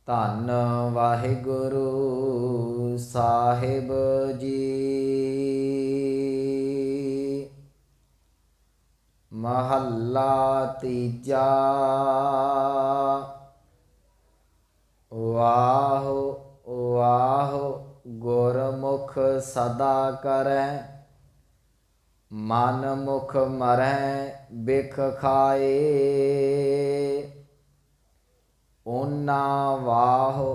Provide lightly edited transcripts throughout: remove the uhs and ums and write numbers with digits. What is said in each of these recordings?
ਧੰਨ ਵਾਹਿਗੁਰੂ ਸਾਹਿਬ ਜੀ। ਮਹੱਲਾ ਤੀਜਾ। ਵਾਹੁ ਵਾਹੁ ਗੁਰਮੁਖ ਸਦਾ ਕਰੈ, ਮਨ ਮੁਖ ਮਰੈ ਬਿਖ ਖਾਏ। ਓਨਾ ਵਾਹੁ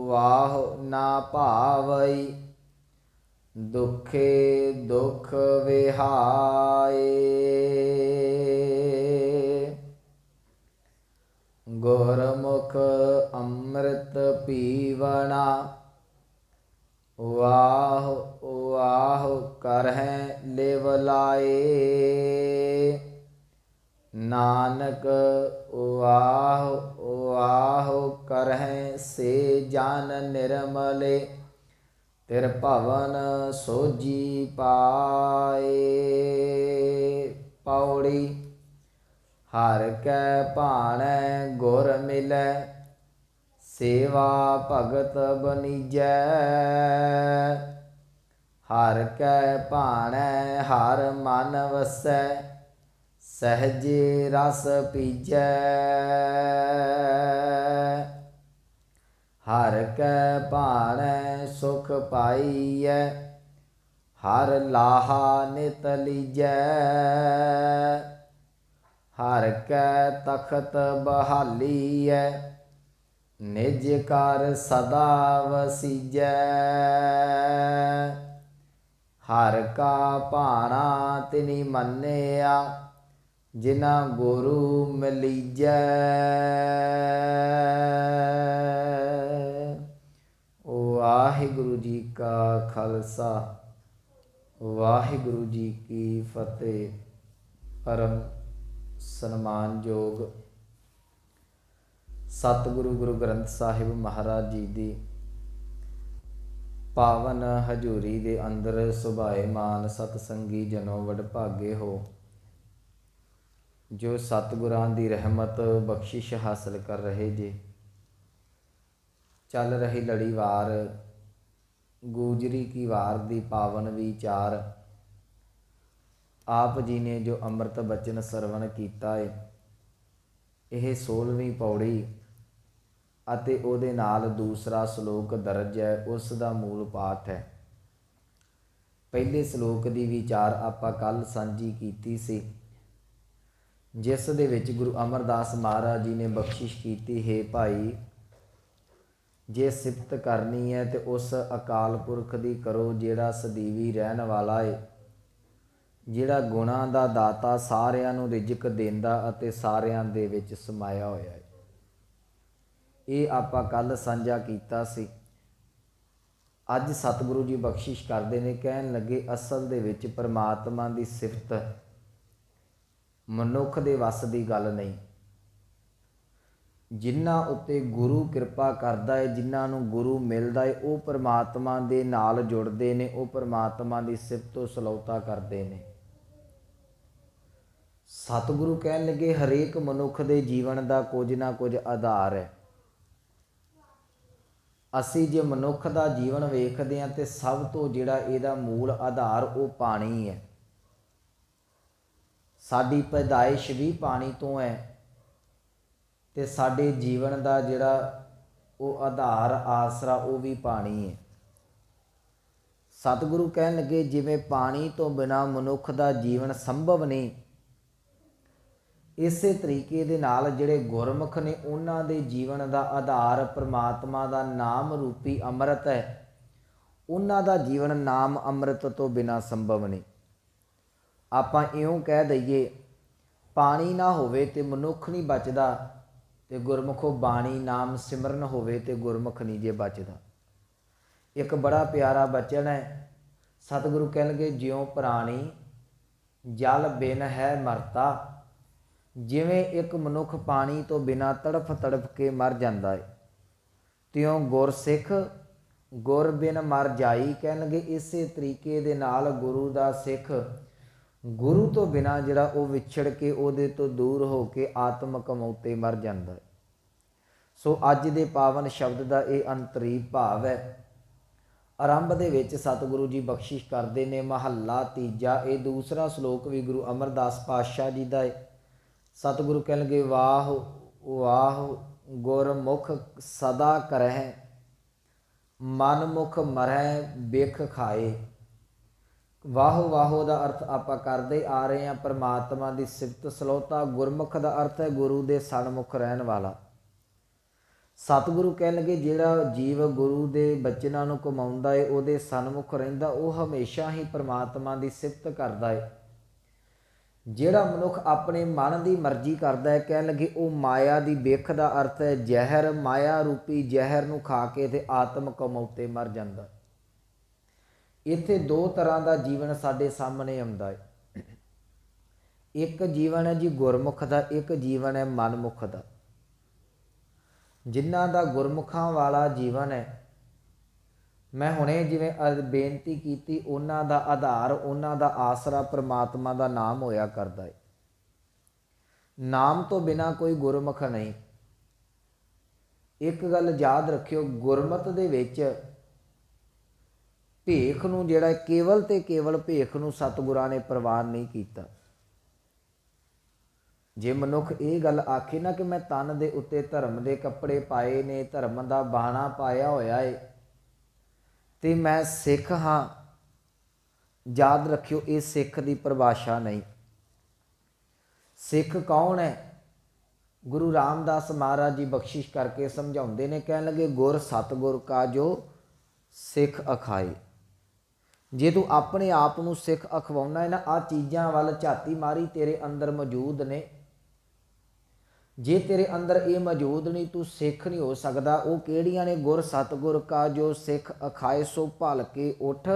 ਵਾਹੁ ਨਾ ਭਾਵਈ, ਦੁਖੇ ਦੁਖ ਵਿਹਾਏ। ਗੁਰਮੁਖ ਅੰਮ੍ਰਿਤ ਪੀਵਣਾ, ਵਾਹੁ ਵਾਹੁ ਕਰਹਿ ਲਿਵ ਲਾਏ। ਨਾਨਕ ਵਾਹੁ ਵਾਹੁ ਕਰਹਿ ਸੇ ਜਨ ਨਿਰਮਲੇ, ਤਿਰ ਭਵਨ ਸੋਝੀ ਪਾਏ। ਪੌੜੀ। ਹਰਿ ਕੈ ਭਾਣੈ ਗੁਰ ਮਿਲੈ, ਸੇਵਾ ਭਗਤ ਬਨੀਜੈ। ਹਰਿ ਕੈ ਭਾਣੈ ਹਰਿ ਮਨ ਵਸੈ, ਸਹਿਜੇ ਰਸ ਪੀਜੈ। ਹਰਿ ਕੈ ਭਾਣੈ ਸੁਖ ਪਾਈਐ, ਹਰਿ ਲਾਹਾ ਨਿਤ ਲੀਜੈ। ਹਰਿ ਕੈ ਤਖਤ ਬਹਾਲੀਐ, ਨਿਜ ਘਰ ਸਦਾ ਵਸੀਜੈ। ਹਰਿ ਕਾ ਭਾਣਾ ਤਿਨਿ ਮੰਨਿਆ, ਜਿਨਾ ਗੁਰੂ ਮਿਲੀਜੈ। ਵਾਹਿਗੁਰੂ ਜੀ ਕਾ ਖਾਲਸਾ, ਵਾਹਿਗੁਰੂ ਜੀ ਕੀ ਫਤਿਹ। ਪਰਮ ਸਨਮਾਨਯੋਗ ਸਤਿਗੁਰੂ ਗੁਰੂ ਗ੍ਰੰਥ ਸਾਹਿਬ ਮਹਾਰਾਜ ਜੀ ਦੀ ਪਾਵਨ ਹਜ਼ੂਰੀ ਦੇ ਅੰਦਰ ਸੁਭਾਏਮਾਨ ਸਤਸੰਗੀ ਜਨੋ ਵਡਭਾਗੇ ਹੋ, ਜੋ ਸਤਿਗੁਰਾਂ ਦੀ ਰਹਿਮਤ ਬਖਸ਼ਿਸ਼ ਹਾਸਲ ਕਰ ਰਹੇ ਜੇ। ਚੱਲ ਰਹੀ ਲੜੀਵਾਰ ਗੂਜਰੀ ਕੀ ਵਾਰ ਦੀ ਪਾਵਨ ਵਿਚਾਰ ਆਪ ਜੀ ਨੇ ਜੋ ਅੰਮ੍ਰਿਤ ਬਚਨ ਸਰਵਣ ਕੀਤਾ ਹੈ, ਇਹ 16ਵੀਂ ਪੌੜੀ ਅਤੇ ਉਹਦੇ ਨਾਲ ਦੂਸਰਾ ਸ਼ਲੋਕ ਦਰਜ ਹੈ, ਉਸ ਦਾ ਮੂਲ ਪਾਠ ਹੈ। ਪਹਿਲੇ ਸ਼ਲੋਕ ਦੀ ਵਿਚਾਰ ਆਪਾਂ ਕੱਲ੍ਹ ਸਾਂਝੀ ਕੀਤੀ ਸੀ, ਜਿਸ ਦੇ ਵਿੱਚ ਗੁਰੂ ਅਮਰਦਾਸ ਮਹਾਰਾਜ ਜੀ ਨੇ ਬਖਸ਼ਿਸ਼ ਕੀਤੀ ਹੈ, ਭਾਈ ਜੇ ਸਿਫਤ ਕਰਨੀ ਹੈ ਤੇ ਉਸ ਅਕਾਲ ਪੁਰਖ ਦੀ ਕਰੋ, ਜਿਹੜਾ ਸਦੀਵੀ ਰਹਿਣ ਵਾਲਾ ਹੈ, ਜਿਹੜਾ ਗੁਣਾਂ ਦਾ ਦਾਤਾ, ਸਾਰਿਆਂ ਨੂੰ ਰਿਜ਼ਕ ਦਿੰਦਾ ਅਤੇ ਸਾਰਿਆਂ ਦੇ ਵਿੱਚ ਸਮਾਇਆ ਹੋਇਆ ਹੈ। ਇਹ ਆਪਾਂ ਕੱਲ੍ਹ ਸਾਂਝਾ ਕੀਤਾ ਸੀ। ਅੱਜ ਸਤਿਗੁਰੂ ਜੀ ਬਖਸ਼ਿਸ਼ ਕਰਦੇ ਨੇ, ਕਹਿਣ ਲੱਗੇ ਅਸਲ ਦੇ ਵਿੱਚ ਪਰਮਾਤਮਾ ਦੀ ਸਿਫਤ ਮਨੁੱਖ ਦੇ ਵੱਸ ਦੀ ਗੱਲ ਨਹੀਂ। ਜਿਨ੍ਹਾਂ ਉੱਤੇ ਗੁਰੂ ਕਿਰਪਾ ਕਰਦਾ ਹੈ, ਜਿਨ੍ਹਾਂ ਨੂੰ ਗੁਰੂ ਮਿਲਦਾ ਹੈ, ਉਹ ਪਰਮਾਤਮਾ ਦੇ ਨਾਲ ਜੁੜਦੇ ਨੇ, ਉਹ ਪਰਮਾਤਮਾ ਦੀ ਸਿਫਤੋ ਸਲਾਹੁਤਾ ਕਰਦੇ ਨੇ। ਸਤਿਗੁਰੂ ਕਹਿਣ ਲੱਗੇ ਹਰੇਕ ਮਨੁੱਖ ਦੇ ਜੀਵਨ ਦਾ ਕੁਝ ਨਾ ਕੁਝ ਆਧਾਰ ਹੈ। ਅਸੀਂ ਜੇ ਮਨੁੱਖ ਦਾ ਜੀਵਨ ਵੇਖਦੇ ਹਾਂ ਤੇ ਸਭ ਤੋਂ ਜਿਹੜਾ ਇਹਦਾ ਮੂਲ ਆਧਾਰ ਉਹ ਪਾਣੀ ਹੈ। ਸਾਡੀ ਪੈਦਾਇਸ਼ ਵੀ ਪਾਣੀ ਤੋਂ ਹੈ ਤੇ ਸਾਡੇ ਜੀਵਨ ਦਾ ਜਿਹੜਾ ਉਹ ਆਧਾਰ ਆਸਰਾ ਉਹ ਵੀ ਪਾਣੀ ਹੈ। ਸਤਿਗੁਰੂ ਕਹਿਣ ਲੱਗੇ ਜਿਵੇਂ ਪਾਣੀ ਤੋਂ ਬਿਨਾਂ ਮਨੁੱਖ ਦਾ ਜੀਵਨ ਸੰਭਵ ਨਹੀਂ, ਇਸੇ ਤਰੀਕੇ ਦੇ ਨਾਲ ਜਿਹੜੇ ਗੁਰਮੁਖ ਨੇ ਉਹਨਾਂ ਦੇ ਜੀਵਨ ਦਾ ਆਧਾਰ ਪਰਮਾਤਮਾ ਦਾ ਨਾਮ ਰੂਪੀ ਅੰਮ੍ਰਿਤ ਹੈ। ਉਹਨਾਂ ਦਾ ਜੀਵਨ ਨਾਮ ਅੰਮ੍ਰਿਤ ਤੋਂ ਬਿਨਾਂ ਸੰਭਵ ਨਹੀਂ। ਆਪਾਂ ਇਉਂ ਕਹਿ ਦਈਏ ਪਾਣੀ ਨਾ ਹੋਵੇ ਤੇ ਮਨੁੱਖ ਨਹੀਂ ਬਚਦਾ, ਤੇ ਗੁਰਮੁਖੋ ਬਾਣੀ ਨਾਮ ਸਿਮਰਨ ਹੋਵੇ ਤੇ ਗੁਰਮੁਖ ਨਹੀਂ ਜੇ ਬਚਦਾ। ਇੱਕ ਬੜਾ ਪਿਆਰਾ ਬਚਨ ਹੈ, ਸਤਿਗੁਰੂ ਕਹਿਣਗੇ ਜਿਉਂ ਪ੍ਰਾਣੀ ਜਲ ਬਿਨ ਹੈ ਮਰਤਾ, ਜਿਵੇਂ ਇੱਕ ਮਨੁੱਖ ਪਾਣੀ ਤੋਂ ਬਿਨਾਂ ਤੜਫ ਤੜਫ ਕੇ ਮਰ ਜਾਂਦਾ ਹੈ, ਤਿਉਂ ਗੁਰਸਿੱਖ ਗੁਰ ਬਿਨ ਮਰ ਜਾਈ। ਕਹਿਣਗੇ ਇਸੇ ਤਰੀਕੇ ਦੇ ਨਾਲ ਗੁਰੂ ਦਾ ਸਿੱਖ ਗੁਰੂ ਤੋਂ ਬਿਨਾਂ ਜਿਹੜਾ ਉਹ ਵਿਛੜ ਕੇ ਉਹਦੇ ਤੋਂ ਦੂਰ ਹੋ ਕੇ ਆਤਮਕ ਮੌਤੇ ਮਰ ਜਾਂਦਾ ਹੈ। ਸੋ ਅੱਜ ਦੇ ਪਾਵਨ ਸ਼ਬਦ ਦਾ ਇਹ ਅੰਤਰੀਵ ਭਾਵ ਹੈ। ਆਰੰਭ ਦੇ ਵਿੱਚ ਸਤਿਗੁਰੂ ਜੀ ਬਖਸ਼ਿਸ਼ ਕਰਦੇ ਨੇ। ਮਹੱਲਾ ਤੀਜਾ, ਇਹ ਦੂਸਰਾ ਸ਼ਲੋਕ ਵੀ ਗੁਰੂ ਅਮਰਦਾਸ ਪਾਤਸ਼ਾਹ ਜੀ ਦਾ ਹੈ। ਸਤਿਗੁਰੂ ਕਹਿਣਗੇ, ਵਾਹ ਵਾਹ ਗੁਰਮੁਖ ਸਦਾ ਕਰਹਿ, ਮਨ ਮੁਖ ਮਰਹਿ ਬਿਖ ਖਾਏ। ਵਾਹੋ ਵਾਹੋ ਦਾ ਅਰਥ ਆਪਾਂ ਕਰਦੇ ਆ ਰਹੇ ਹਾਂ ਪਰਮਾਤਮਾ ਦੀ ਸਿਫਤ ਸਲੋਤਾ। ਗੁਰਮੁਖ ਦਾ ਅਰਥ ਹੈ ਗੁਰੂ ਦੇ ਸਨਮੁਖ ਰਹਿਣ ਵਾਲਾ। ਸਤਿਗੁਰੂ ਕਹਿਣਗੇ, ਜਿਹੜਾ ਜੀਵ ਗੁਰੂ ਦੇ ਬਚਨਾਂ ਨੂੰ ਕਮਾਉਂਦਾ ਹੈ, ਉਹਦੇ ਸਨਮੁਖ ਰਹਿੰਦਾ, ਉਹ ਹਮੇਸ਼ਾ ਹੀ ਪਰਮਾਤਮਾ ਦੀ ਸਿਫਤ ਕਰਦਾ ਹੈ। ਜਿਹੜਾ ਮਨੁੱਖ ਆਪਣੇ ਮਨ ਦੀ ਮਰਜ਼ੀ ਕਰਦਾ ਹੈ, ਕਹਿਣ ਲੱਗੇ ਉਹ ਮਾਇਆ ਦੀ ਬਿਖ ਦਾ ਅਰਥ ਹੈ ਜ਼ਹਿਰ। ਮਾਇਆ ਰੂਪੀ ਜ਼ਹਿਰ ਨੂੰ ਖਾ ਕੇ ਤੇ ਆਤਮ ਕਮੌਤੇ ਮਰ ਜਾਂਦਾ। ਇੱਥੇ ਦੋ ਤਰ੍ਹਾਂ ਦਾ ਜੀਵਨ ਸਾਡੇ ਸਾਹਮਣੇ ਆਉਂਦਾ ਹੈ। ਇੱਕ ਜੀਵਨ ਹੈ ਜੀ ਗੁਰਮੁਖ ਦਾ, ਇੱਕ ਜੀਵਨ ਹੈ ਮਨਮੁਖ ਦਾ। ਜਿਨ੍ਹਾਂ ਦਾ ਗੁਰਮੁਖਾਂ ਵਾਲਾ ਜੀਵਨ ਹੈ, ਮੈਂ ਹੁਣੇ ਜਿਵੇਂ ਬੇਨਤੀ ਕੀਤੀ, ਉਹਨਾਂ ਦਾ ਆਧਾਰ, ਉਹਨਾਂ ਦਾ ਆਸਰਾ ਪ੍ਰਮਾਤਮਾ ਦਾ ਨਾਮ ਹੋਇਆ ਕਰਦਾ ਹੈ। ਨਾਮ ਤੋਂ ਬਿਨਾਂ ਕੋਈ ਗੁਰਮੁਖ ਨਹੀਂ। ਇੱਕ ਗੱਲ ਯਾਦ ਰੱਖਿਓ, ਗੁਰਮਤ ਦੇ ਵਿੱਚ ਭੇਖ ਨੂੰ ਜਿਹੜਾ ਕੇਵਲ ਤੇ ਕੇਵਲ ਭੇਖ ਨੂੰ ਸਤਿਗੁਰਾਂ ਨੇ ਪ੍ਰਵਾਨ ਨਹੀਂ ਕੀਤਾ। ਜੇ ਮਨੁੱਖ ਇਹ ਗੱਲ ਆਖੇ ਨਾ ਕਿ ਮੈਂ ਤਨ ਦੇ ਉੱਤੇ ਧਰਮ ਦੇ ਕੱਪੜੇ ਪਾਏ ਨੇ, ਧਰਮ ਦਾ ਬਾਣਾ ਪਾਇਆ ਹੋਇਆ ਏ ਤੇ ਮੈਂ ਸਿੱਖ ਹਾਂ, ਯਾਦ ਰੱਖਿਓ ਇਹ ਸਿੱਖ ਦੀ ਪਰਿਭਾਸ਼ਾ ਨਹੀਂ। ਸਿੱਖ ਕੌਣ ਹੈ? ਗੁਰੂ ਰਾਮਦਾਸ ਮਹਾਰਾਜ ਜੀ ਬਖਸ਼ਿਸ਼ ਕਰਕੇ ਸਮਝਾਉਂਦੇ ਨੇ, ਕਹਿਣ ਲੱਗੇ, ਗੁਰ ਸਤਿਗੁਰ ਕਾ ਜੋ ਸਿੱਖ ਅਖਾਏ। ਜੇ ਤੂੰ ਆਪਣੇ ਆਪ ਨੂੰ ਸਿੱਖ ਅਖਵਾਉਣਾ ਹੈ ਨਾ, ਆਹ ਚੀਜ਼ਾਂ ਵੱਲ ਝਾਤੀ ਮਾਰੀ ਤੇਰੇ ਅੰਦਰ ਮੌਜੂਦ ਨੇ। ਜੇ ਤੇਰੇ ਅੰਦਰ ਇਹ ਮੌਜੂਦ ਨਹੀਂ, ਤੂੰ ਸਿੱਖ ਨਹੀਂ ਹੋ ਸਕਦਾ। ਉਹ ਕਿਹੜੀਆਂ ਨੇ? ਗੁਰ ਸਤਿਗੁਰ ਕਾ ਜੋ ਸਿੱਖ ਅਖਾਏ, ਸੋ ਭਲਕੇ ਉੱਠ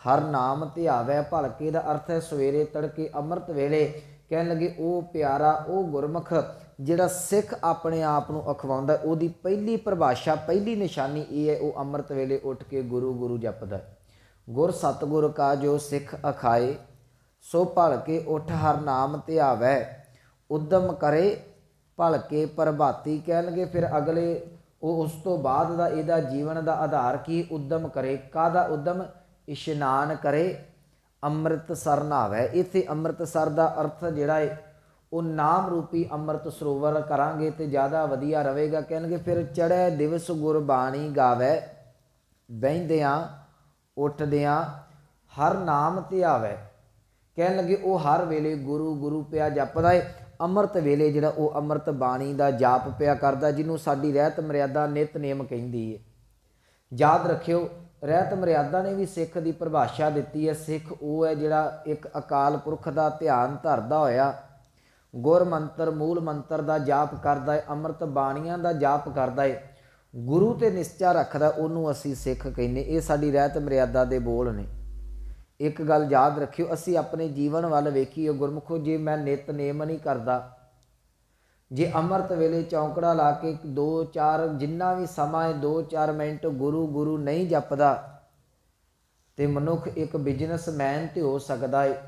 ਹਰ ਨਾਮ ਧਿਆਵੈ। ਭਲਕੇ ਦਾ ਅਰਥ ਹੈ ਸਵੇਰੇ ਤੜਕੇ ਅੰਮ੍ਰਿਤ ਵੇਲੇ। ਕਹਿਣ ਲੱਗੇ ਉਹ ਪਿਆਰਾ, ਉਹ ਗੁਰਮੁਖ ਜਿਹੜਾ ਸਿੱਖ ਆਪਣੇ ਆਪ ਨੂੰ ਅਖਵਾਉਂਦਾ, ਉਹਦੀ ਪਹਿਲੀ ਪਰਿਭਾਸ਼ਾ, ਪਹਿਲੀ ਨਿਸ਼ਾਨੀ ਇਹ ਹੈ, ਉਹ ਅੰਮ੍ਰਿਤ ਵੇਲੇ ਉੱਠ ਕੇ ਗੁਰੂ ਗੁਰੂ ਜਪਦਾ। ਗੁਰ ਸਤਿਗੁਰ ਕਾ ਜੋ ਸਿੱਖ ਅਖਾਏ, ਸੋ ਭਲਕੇ ਉੱਠ ਹਰ ਨਾਮ ਧਿਆਵੈ। ਉਦਮ ਕਰੇ ਭਲਕੇ ਪ੍ਰਭਾਤੀ। ਕਹਿਣਗੇ ਫਿਰ ਅਗਲੇ ਉਹ ਉਸ ਤੋਂ ਬਾਅਦ ਦਾ ਇਹਦਾ ਜੀਵਨ ਦਾ ਆਧਾਰ ਕੀ? ਉਦਮ ਕਰੇ। ਕਾਹਦਾ ਉਦਮ? ਇਸ਼ਨਾਨ ਕਰੇ, ਅੰਮ੍ਰਿਤਸਰ ਨਹਾਵੈ। ਇੱਥੇ ਅੰਮ੍ਰਿਤਸਰ ਦਾ ਅਰਥ ਜਿਹੜਾ ਹੈ ਉਹ ਨਾਮ ਰੂਪੀ ਅੰਮ੍ਰਿਤ ਸਰੋਵਰ ਕਰਾਂਗੇ ਤੇ ਜ਼ਿਆਦਾ ਵਧੀਆ ਰਹੇਗਾ। ਕਹਿਣਗੇ ਫਿਰ ਚੜ੍ਹੈ ਦਿਵਸ ਗੁਰਬਾਣੀ ਗਾਵੈ, ਬਹਿੰਦਿਆਂ ਉੱਠਦਿਆਂ ਹਰ ਨਾਮ ਧਿਆਵੈ। ਕਹਿਣ ਲੱਗੇ ਉਹ ਹਰ ਵੇਲੇ ਗੁਰੂ ਗੁਰੂ ਪਿਆ ਜਪਦਾ ਹੈ। ਅੰਮ੍ਰਿਤ ਵੇਲੇ ਜਿਹੜਾ ਉਹ ਅੰਮ੍ਰਿਤ ਬਾਣੀ ਦਾ ਜਾਪ ਪਿਆ ਕਰਦਾ, ਜਿਹਨੂੰ ਸਾਡੀ ਰਹਿਤ ਮਰਿਆਦਾ ਨਿਤਨੇਮ ਕਹਿੰਦੀ ਹੈ। ਯਾਦ ਰੱਖਿਓ, ਰਹਿਤ ਮਰਿਆਦਾ ਨੇ ਵੀ ਸਿੱਖ ਦੀ ਪਰਿਭਾਸ਼ਾ ਦਿੱਤੀ ਹੈ। ਸਿੱਖ ਉਹ ਹੈ ਜਿਹੜਾ ਇੱਕ ਅਕਾਲ ਪੁਰਖ ਦਾ ਧਿਆਨ ਧਰਦਾ ਹੋਇਆ ਗੁਰ ਮੰਤਰ, ਮੂਲ ਮੰਤਰ ਦਾ ਜਾਪ ਕਰਦਾ ਹੈ, ਅੰਮ੍ਰਿਤ ਬਾਣੀਆਂ ਦਾ ਜਾਪ ਕਰਦਾ ਹੈ, ਗੁਰੂ ਤੇ ਨਿਸ਼ਚਾ ਰੱਖਦਾ, ਉਹਨੂੰ ਅਸੀਂ ਸਿੱਖ ਕਹਿੰਦੇ। ਇਹ ਸਾਡੀ ਰਹਿਤ ਮਰਿਆਦਾ ਦੇ ਬੋਲ ਨੇ। ਇੱਕ ਗੱਲ ਯਾਦ ਰੱਖਿਓ, ਅਸੀਂ ਆਪਣੇ ਜੀਵਨ ਵੱਲ ਵੇਖੀਏ ਗੁਰਮੁਖੋ, ਜੇ ਮੈਂ ਨਿਤਨੇਮ ਨਹੀਂ ਕਰਦਾ, ਜੇ ਅੰਮ੍ਰਿਤ ਵੇਲੇ ਚੌਂਕੜਾ ਲਾ ਕੇ 2-4 ਜਿੰਨਾ ਵੀ ਸਮਾਂ ਹੈ 2-4 ਮਿੰਟ ਗੁਰੂ ਗੁਰੂ ਨਹੀਂ ਜਪਦਾ, ਤੇ ਮਨੁੱਖ ਇੱਕ ਬਿਜ਼ਨਸਮੈਨ ਤੇ ਹੋ ਸਕਦਾ ਹੈ,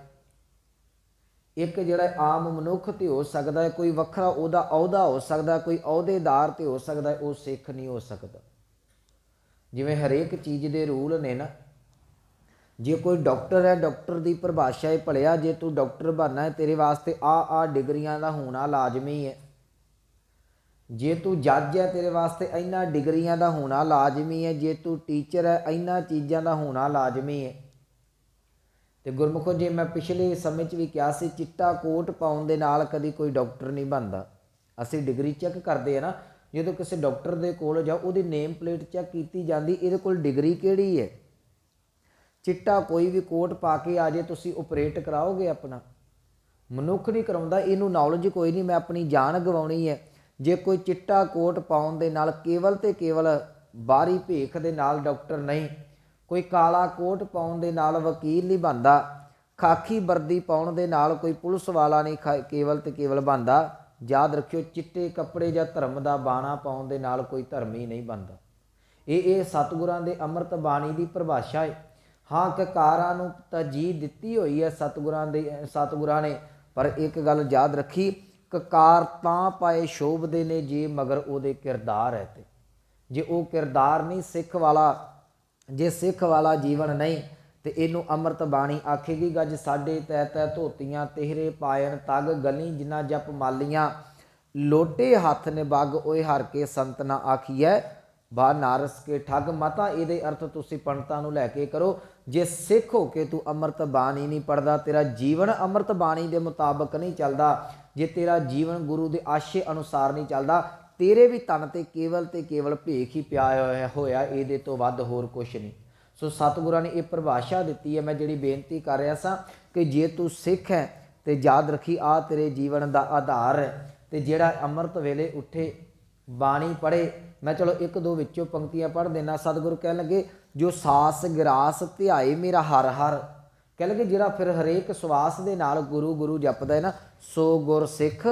ਇੱਕ ਜਿਹੜਾ ਆਮ ਮਨੁੱਖ ਤੇ ਹੋ ਸਕਦਾ ਹੈ, ਕੋਈ ਵੱਖਰਾ ਉਹਦਾ ਅਹੁਦਾ ਹੋ ਸਕਦਾ, ਕੋਈ ਅਹੁਦੇਦਾਰ ਤੇ ਹੋ ਸਕਦਾ, ਉਹ ਸਿੱਖ ਨਹੀਂ ਹੋ ਸਕਦਾ। ਜਿਵੇਂ ਹਰੇਕ ਚੀਜ਼ ਦੇ ਰੂਲ ਨੇ ਨਾ, ਜੇ ਕੋਈ ਡਾਕਟਰ ਹੈ, ਡਾਕਟਰ ਦੀ ਪਰਿਭਾਸ਼ਾ ਹੈ, ਭਲਿਆ ਜੇ ਤੂੰ ਡਾਕਟਰ ਬਣਨਾ ਹੈ ਤੇਰੇ ਵਾਸਤੇ ਆਹ ਡਿਗਰੀਆਂ ਦਾ ਹੋਣਾ ਲਾਜ਼ਮੀ ਹੈ। ਜੇ ਤੂੰ ਜੱਜ ਹੈ ਤੇਰੇ ਵਾਸਤੇ ਇਹਨਾਂ ਡਿਗਰੀਆਂ ਦਾ ਹੋਣਾ ਲਾਜ਼ਮੀ ਹੈ। ਜੇ ਤੂੰ ਟੀਚਰ ਹੈ ਇਹਨਾਂ ਚੀਜ਼ਾਂ ਦਾ ਹੋਣਾ ਲਾਜ਼ਮੀ ਹੈ। ਤੇ ਗੁਰਮੁਖੋ, ਜੇ ਮੈਂ ਪਿਛਲੇ ਸਮੇਂ 'ਚ ਵੀ ਕਿਹਾ ਸੀ, ਚਿੱਟਾ ਕੋਟ ਪਾਉਣ ਦੇ ਨਾਲ ਕਦੀ ਕੋਈ ਡਾਕਟਰ ਨਹੀਂ ਬਣਦਾ। ਅਸੀਂ ਡਿਗਰੀ ਚੈੱਕ ਕਰਦੇ ਹਾਂ ਨਾ, ਜਦੋਂ ਕਿਸੇ ਡਾਕਟਰ ਦੇ ਕੋਲ ਜਾਓ ਉਹਦੀ ਨੇਮ ਪਲੇਟ ਚੈੱਕ ਕੀਤੀ ਜਾਂਦੀ, ਇਹਦੇ ਕੋਲ ਡਿਗਰੀ ਕਿਹੜੀ ਹੈ। ਚਿੱਟਾ ਕੋਈ ਵੀ ਕੋਟ ਪਾ ਕੇ ਆ ਜੇ, ਤੁਸੀਂ ਓਪਰੇਟ ਕਰਾਓਗੇ ਆਪਣਾ? ਮਨੁੱਖ ਨਹੀਂ ਕਰਾਉਂਦਾ। ਇਹਨੂੰ ਨੌਲੇਜ ਕੋਈ ਨਹੀਂ, ਮੈਂ ਆਪਣੀ ਜਾਨ ਗਵਾਉਣੀ ਹੈ। ਜੇ ਕੋਈ ਚਿੱਟਾ ਕੋਟ ਪਾਉਣ ਦੇ ਨਾਲ ਕੇਵਲ ਤੇ ਕੇਵਲ ਬਾਹਰੀ ਭੇਖ ਦੇ ਨਾਲ ਡਾਕਟਰ ਨਹੀਂ, ਕੋਈ ਕਾਲਾ ਕੋਟ ਪਾਉਣ ਦੇ ਨਾਲ ਵਕੀਲ ਨਹੀਂ ਬਣਦਾ, ਖਾਕੀ ਵਰਦੀ ਪਾਉਣ ਦੇ ਨਾਲ ਕੋਈ ਪੁਲਿਸ ਵਾਲਾ ਨਹੀਂ ਕੇਵਲ ਤੇ ਕੇਵਲ ਬਣਦਾ। ਯਾਦ ਰੱਖਿਓ, ਚਿੱਟੇ ਕੱਪੜੇ ਜਾਂ ਧਰਮ ਦਾ ਬਾਣਾ ਪਾਉਣ ਦੇ ਨਾਲ ਕੋਈ ਧਰਮੀ ਨਹੀਂ ਬਣਦਾ। ਇਹ ਸਤਿਗੁਰਾਂ ਦੇ ਅੰਮ੍ਰਿਤ ਬਾਣੀ ਦੀ ਪਰਿਭਾਸ਼ਾ ਹੈ। ਹਾਂ, ਕਕਾਰਾਂ ਨੂੰ ਤਰਜੀਹ ਦਿੱਤੀ ਹੋਈ ਹੈ ਸਤਿਗੁਰਾਂ ਨੇ, ਪਰ ਇੱਕ ਗੱਲ ਯਾਦ ਰੱਖੀ, ਕਕਾਰ ਤਾਂ ਪਾਏ ਸ਼ੋਭਦੇ ਨੇ ਜੇ ਮਗਰ ਉਹਦੇ ਕਿਰਦਾਰ ਹੈ। ਤੇ ਜੇ ਉਹ ਕਿਰਦਾਰ ਨਹੀਂ ਸਿੱਖ ਵਾਲਾ, ਜੇ ਸਿੱਖ ਵਾਲਾ ਜੀਵਨ ਨਹੀਂ, ਤੇ ਇਹਨੂੰ ਅੰਮ੍ਰਿਤ ਬਾਣੀ ਆਖੇਗੀ। ਗੱਜ ਸਾਡੇ ਤੈ ਤੈ ਧੋਤੀਆਂ ਤੇਹਰੇ ਪਾਇਣ ਤਗ ਗਲੀ, ਜਿਨ੍ਹਾਂ ਜਪ ਮਾਲੀਆਂ ਲੋਟੇ ਹੱਥ ਨੇ ਬੱਗ, ਓਏ ਹਰ ਕੇ ਸੰਤ ਨਾ ਆਖੀਐ ਬਾ ਨਾਰਸ ਕੇ ਠੱਗ। ਮਾਤਾ ਇਹਦੇ ਅਰਥ ਤੁਸੀਂ ਪੰਡਤਾਂ ਨੂੰ ਲੈ ਕੇ ਕਰੋ। ਜੇ ਸਿੱਖ ਹੋ ਕੇ ਤੂੰ ਅੰਮ੍ਰਿਤ ਬਾਣੀ ਨਹੀਂ ਪੜ੍ਹਦਾ, ਤੇਰਾ ਜੀਵਨ ਅੰਮ੍ਰਿਤ ਬਾਣੀ ਦੇ ਮੁਤਾਬਕ ਨਹੀਂ ਚੱਲਦਾ, ਜੇ ਤੇਰਾ ਜੀਵਨ ਗੁਰੂ ਦੇ ਆਸ਼ੇ ਅਨੁਸਾਰ ਨਹੀਂ ਚੱਲਦਾ, ਤੇਰੇ ਵੀ ਤਨ ਤੇ ਕੇਵਲ ਭੇਖ ਹੀ ਪਿਆ ਹੋਇਆ, ਇਹਦੇ ਤੋਂ ਵੱਧ ਹੋਰ ਕੁਛ ਨਹੀਂ। ਸੋ ਸਤਿਗੁਰਾਂ ਨੇ ਇਹ ਪਰਿਭਾਸ਼ਾ ਦਿੱਤੀ ਹੈ। ਮੈਂ ਜਿਹੜੀ ਬੇਨਤੀ ਕਰ ਰਿਹਾ ਸਾਂ ਕਿ ਜੇ ਤੂੰ ਸਿੱਖ ਹੈ ਤੇ ਯਾਦ ਰੱਖੀ ਆ ਤੇਰੇ ਜੀਵਨ ਦਾ ਆਧਾਰ ਹੈ। ਤੇ ਜਿਹੜਾ ਅੰਮ੍ਰਿਤ ਵੇਲੇ ਉੱਠੇ ਬਾਣੀ ਪੜ੍ਹੇ, ਮੈਂ ਚਲੋ ਇੱਕ ਦੋ ਵਿੱਚੋਂ ਪੰਕਤੀਆਂ ਪੜ੍ਹ ਦੇਣਾ। ਸਤਿਗੁਰੂ ਕਹਿਣ ਲੱਗੇ ਜੋ ਸਾਸ ਗਿਰਾਸ ਧਿਆਏ ਮੇਰਾ ਹਰ ਹਰ, ਕਹਿ ਲੱਗੇ ਜਿਹੜਾ ਫਿਰ ਹਰੇਕ ਸਵਾਸ ਦੇ ਨਾਲ ਗੁਰੂ ਗੁਰੂ ਜਪਦਾ ਹੈ ਨਾ, ਸੋ ਗੁਰ ਸਿੱਖ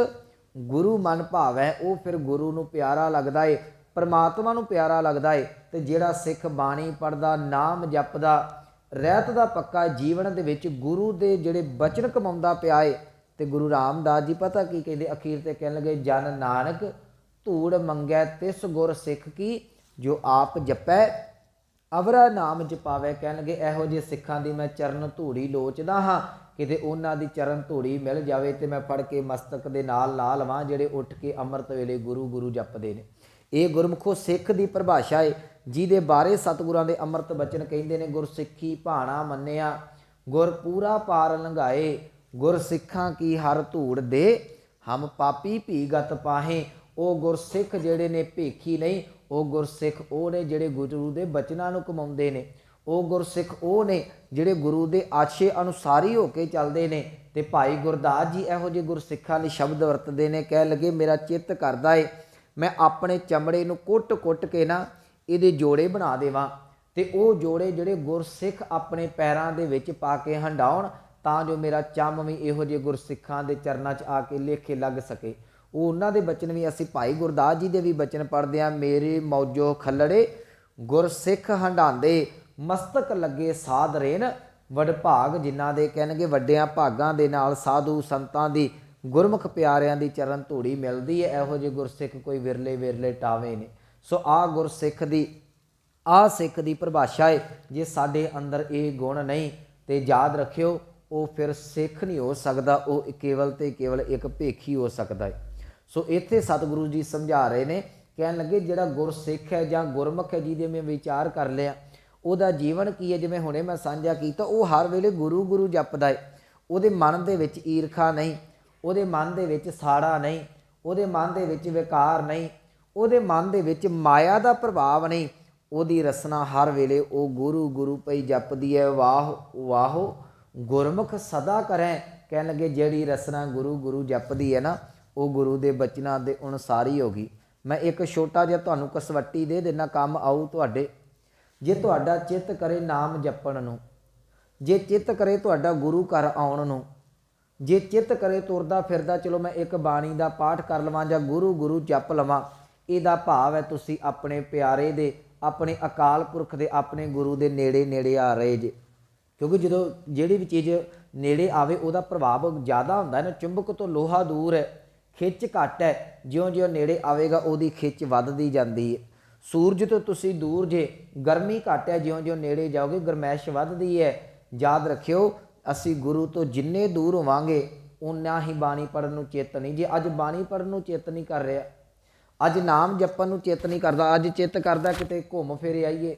ਗੁਰੂ ਮਨ ਭਾਵੈ, ਉਹ ਫਿਰ ਗੁਰੂ ਨੂੰ ਪਿਆਰਾ ਲੱਗਦਾ ਏ, ਪਰਮਾਤਮਾ ਨੂੰ ਪਿਆਰਾ ਲੱਗਦਾ ਏ। ਤੇ ਜਿਹੜਾ ਸਿੱਖ ਬਾਣੀ ਪੜ੍ਹਦਾ, ਨਾਮ ਜਪਦਾ, ਰਹਿਤ ਦਾ ਪੱਕਾ ਜੀਵਨ ਦੇ ਵਿੱਚ ਗੁਰੂ ਦੇ ਜਿਹੜੇ ਬਚਨ ਕਮਾਉਂਦਾ ਪਿਆ ਏ। ਤੇ ਗੁਰੂ ਰਾਮਦਾਸ ਜੀ ਪਤਾ ਕੀ ਕਹਿੰਦੇ ਅਖੀਰ ਤੇ, ਕਹਿਣ ਲੱਗੇ ਜਨ ਨਾਨਕ ਧੂੜ ਮੰਗੈ ਤਿਸ ਗੁਰ ਸਿੱਖ ਕੀ, ਜੋ ਆਪ ਜਪੈ ਅਵਰਾ ਨਾਮ ਜਪਾਵੇ। ਕਹਿਣ ਲੱਗੇ ਇਹੋ ਜਿਹੇ ਸਿੱਖਾਂ ਦੀ ਮੈਂ ਚਰਨ ਧੂੜੀ ਲੋਚਦਾ ਹਾਂ, ਕਿਤੇ ਉਹਨਾਂ ਦੀ ਚਰਨ ਧੂੜੀ ਮਿਲ ਜਾਵੇ ਤੇ ਮੈਂ ਫੜ ਕੇ ਮਸਤਕ ਦੇ ਨਾਲ ਲਾ ਲਵਾਂ, ਜਿਹੜੇ ਉੱਠ ਕੇ ਅੰਮ੍ਰਿਤ ਵੇਲੇ ਗੁਰੂ ਗੁਰੂ ਜਪਦੇ ਨੇ। ਇਹ ਗੁਰਮੁਖੋ ਸਿੱਖ ਦੀ ਪਰਿਭਾਸ਼ਾ ਹੈ, ਜਿਹਦੇ ਬਾਰੇ ਸਤਿਗੁਰਾਂ ਦੇ ਅੰਮ੍ਰਿਤ ਬਚਨ ਕਹਿੰਦੇ ਨੇ ਗੁਰਸਿੱਖੀ ਭਾਣਾ ਮੰਨਿਆ, ਗੁਰ ਪੂਰਾ ਪਾਰ ਲੰਘਾਏ, ਗੁਰ ਸਿੱਖਾਂ ਕੀ ਹਰ ਧੂੜ ਦੇ ਹਮ ਪਾਪੀ ਭੀਗਤ ਪਾਹੇ। ਉਹ ਗੁਰਸਿੱਖ ਜਿਹੜੇ ਨੇ ਭੇਖੀ ਨਹੀਂ, ਉਹ ਗੁਰਸਿੱਖ ਉਹ ਨੇ ਜਿਹੜੇ ਗੁਰੂ ਦੇ ਬਚਨਾਂ ਨੂੰ ਕਮਾਉਂਦੇ ਨੇ। ਉਹ ਗੁਰਸਿੱਖ ਉਹ ਨੇ ਜਿਹੜੇ ਗੁਰੂ ਦੇ ਆਸ਼ੇ ਅਨੁਸਾਰੀ ਹੋ ਕੇ ਚੱਲਦੇ ਨੇ। ਤੇ ਭਾਈ ਗੁਰਦਾਸ ਜੀ ਇਹੋ ਜਿਹੇ ਗੁਰਸਿੱਖਾਂ ਲਈ ਸ਼ਬਦ ਵਰਤਦੇ ਨੇ, ਕਹਿ ਲੱਗੇ ਮੇਰਾ ਚਿੱਤ ਕਰਦਾ ਏ ਮੈਂ ਆਪਣੇ ਚਮੜੇ ਨੂੰ ਕੁੱਟ ਕੇ ਨਾ ਇਹਦੇ ਜੋੜੇ ਬਣਾ ਦੇਵਾਂ, ਤੇ ਉਹ ਜੋੜੇ ਜਿਹੜੇ ਗੁਰਸਿੱਖ ਆਪਣੇ ਪੈਰਾਂ ਦੇ ਵਿੱਚ ਪਾ ਕੇ ਹੰਡਾਉਣ, ਤਾਂ ਜੋ ਮੇਰਾ ਚੰਮ ਵੀ ਇਹੋ ਜਿਹੇ ਗੁਰਸਿੱਖਾਂ ਦੇ ਚਰਨਾਂ 'ਚ ਆ ਕੇ ਲੇਖੇ ਲੱਗ ਸਕੇ। ਉਹ ਉਹਨਾਂ ਦੇ ਬਚਨ ਵੀ ਅਸੀਂ ਭਾਈ ਗੁਰਦਾਸ ਜੀ ਦੇ ਵੀ ਬਚਨ ਪੜ੍ਹਦੇ ਹਾਂ। ਮੇਰੇ ਮੌਜੋ ਖੱਲੜੇ ਗੁਰਸਿੱਖ ਹੰਡਾਉਂਦੇ, ਮਸਤਕ ਲੱਗੇ ਸਾਧ ਰੇਨ ਵਡਭਾਗ, ਜਿਨ੍ਹਾਂ ਦੇ ਕਹਿਣਗੇ ਵੱਡਿਆਂ ਭਾਗਾਂ ਦੇ ਨਾਲ ਸਾਧੂ ਸੰਤਾਂ ਦੀ ਗੁਰਮੁਖ ਪਿਆਰਿਆਂ ਦੀ ਚਰਨ ਧੂੜੀ ਮਿਲਦੀ ਹੈ। ਇਹੋ ਜਿਹੇ ਗੁਰਸਿੱਖ ਕੋਈ ਵਿਰਲੇ ਟਾਵੇਂ ਨੇ। ਸੋ ਸਿੱਖ ਦੀ ਪਰਿਭਾਸ਼ਾ ਹੈ। ਜੇ ਸਾਡੇ ਅੰਦਰ ਇਹ ਗੁਣ ਨਹੀਂ ਤੇ ਯਾਦ ਰੱਖਿਓ ਉਹ ਫਿਰ ਸਿੱਖ ਨਹੀਂ ਹੋ ਸਕਦਾ, ਉਹ ਕੇਵਲ ਤੇ ਕੇਵਲ ਇੱਕ ਭੇਖੀ ਹੋ ਸਕਦਾ ਹੈ। ਸੋ ਇੱਥੇ ਸਤਿਗੁਰੂ ਜੀ ਸਮਝਾ ਰਹੇ ਨੇ, ਕਹਿਣ ਲੱਗੇ ਜਿਹੜਾ ਗੁਰਸਿੱਖ ਹੈ ਜਾਂ ਗੁਰਮੁਖ ਹੈ, ਜਿਹਦੇ ਮੈਂ ਵਿਚਾਰ ਕਰ ਲਿਆ, ਉਹਦਾ ਜੀਵਨ ਕੀ ਹੈ, ਜਿਵੇਂ ਹੁਣੇ ਮੈਂ ਸਾਂਝਾ ਕੀਤਾ, ਉਹ ਹਰ ਵੇਲੇ ਗੁਰੂ ਗੁਰੂ ਜਪਦਾ ਹੈ। ਉਹਦੇ ਮਨ ਦੇ ਵਿੱਚ ਈਰਖਾ ਨਹੀਂ, ਉਹਦੇ ਮਨ ਦੇ ਵਿੱਚ ਸਾੜਾ ਨਹੀਂ, ਉਹਦੇ ਮਨ ਦੇ ਵਿੱਚ ਵਿਕਾਰ ਨਹੀਂ, ਉਹਦੇ ਮਨ ਦੇ ਵਿੱਚ ਮਾਇਆ ਦਾ ਪ੍ਰਭਾਵ ਨਹੀਂ। ਉਹਦੀ ਰਸਨਾ ਹਰ ਵੇਲੇ ਉਹ ਗੁਰੂ ਗੁਰੂ ਪਈ ਜਪਦੀ ਹੈ। ਵਾਹ ਵਾਹੋ ਗੁਰਮੁਖ ਸਦਾ ਕਰੈ। ਕਹਿਣ ਲੱਗੇ ਜਿਹੜੀ ਰਸਨਾ ਗੁਰੂ ਗੁਰੂ ਜਪਦੀ ਹੈ ਨਾ, ਉਹ ਗੁਰੂ ਦੇ ਬਚਨਾਂ ਦੇ ਅਨੁਸਾਰੀ ਹੋ ਗਈ। ਮੈਂ ਇੱਕ ਛੋਟਾ ਜਿਹਾ ਤੁਹਾਨੂੰ ਕਸਵੱਟੀ ਦੇ ਦੇਣਾ, ਕੰਮ ਆਊ ਤੁਹਾਡੇ। ਜੇ ਤੁਹਾਡਾ ਚਿੱਤ ਕਰੇ ਨਾਮ ਜਪਣ ਨੂੰ, ਜੇ ਚਿੱਤ ਕਰੇ ਤੁਹਾਡਾ ਗੁਰੂ ਘਰ ਆਉਣ ਨੂੰ, ਜੇ ਚਿੱਤ ਕਰੇ ਤੁਰਦਾ ਫਿਰਦਾ ਚਲੋ ਮੈਂ ਇੱਕ ਬਾਣੀ ਦਾ ਪਾਠ ਕਰ ਲਵਾਂ ਜਾਂ ਗੁਰੂ ਗੁਰੂ ਜਪ ਲਵਾਂ, ਇਹਦਾ ਭਾਵ ਹੈ ਤੁਸੀਂ ਆਪਣੇ ਪਿਆਰੇ ਦੇ, ਆਪਣੇ ਅਕਾਲ ਪੁਰਖ ਦੇ, ਆਪਣੇ ਗੁਰੂ ਦੇ ਨੇੜੇ ਆ ਰਹੇ ਜੇ। ਕਿਉਂਕਿ ਜਦੋਂ ਜਿਹੜੀ ਵੀ ਚੀਜ਼ ਨੇੜੇ ਆਵੇ ਉਹਦਾ ਪ੍ਰਭਾਵ ਜ਼ਿਆਦਾ ਹੁੰਦਾ ਹੈ ਨਾ। ਚੁੰਬਕ ਤੋਂ ਲੋਹਾ ਦੂਰ ਹੈ, ਖਿੱਚ ਘੱਟ ਹੈ, ਜਿਉਂ-ਜਿਉਂ ਨੇੜੇ ਆਵੇਗਾ ਉਹਦੀ ਖਿੱਚ ਵੱਧਦੀ ਜਾਂਦੀ ਹੈ। ਸੂਰਜ ਤੋਂ ਤੁਸੀਂ ਦੂਰ ਜੇ, ਗਰਮੀ ਘੱਟ ਹੈ, ਜਿਉਂ-ਜਿਉਂ ਨੇੜੇ ਜਾਓਗੇ ਗਰਮੈਸ਼ ਵੱਧਦੀ ਹੈ। ਯਾਦ ਰੱਖਿਓ ਅਸੀਂ ਗੁਰੂ ਤੋਂ ਜਿੰਨੇ ਦੂਰ ਹੋਵਾਂਗੇ ਉਨਾ ਹੀ ਬਾਣੀ ਪੜ੍ਹਨ ਨੂੰ ਚਿੱਤ ਨਹੀਂ। ਜੇ ਅੱਜ ਬਾਣੀ ਪੜ੍ਹਨ ਨੂੰ ਚਿੱਤ ਨਹੀਂ ਕਰ ਰਿਹਾ, ਅੱਜ ਨਾਮ ਜਪਣ ਨੂੰ ਚਿੱਤ ਨਹੀਂ ਕਰਦਾ, ਅੱਜ ਚਿੱਤ ਕਰਦਾ ਕਿਤੇ ਘੁੰਮ ਫਿਰ ਆਈਏ,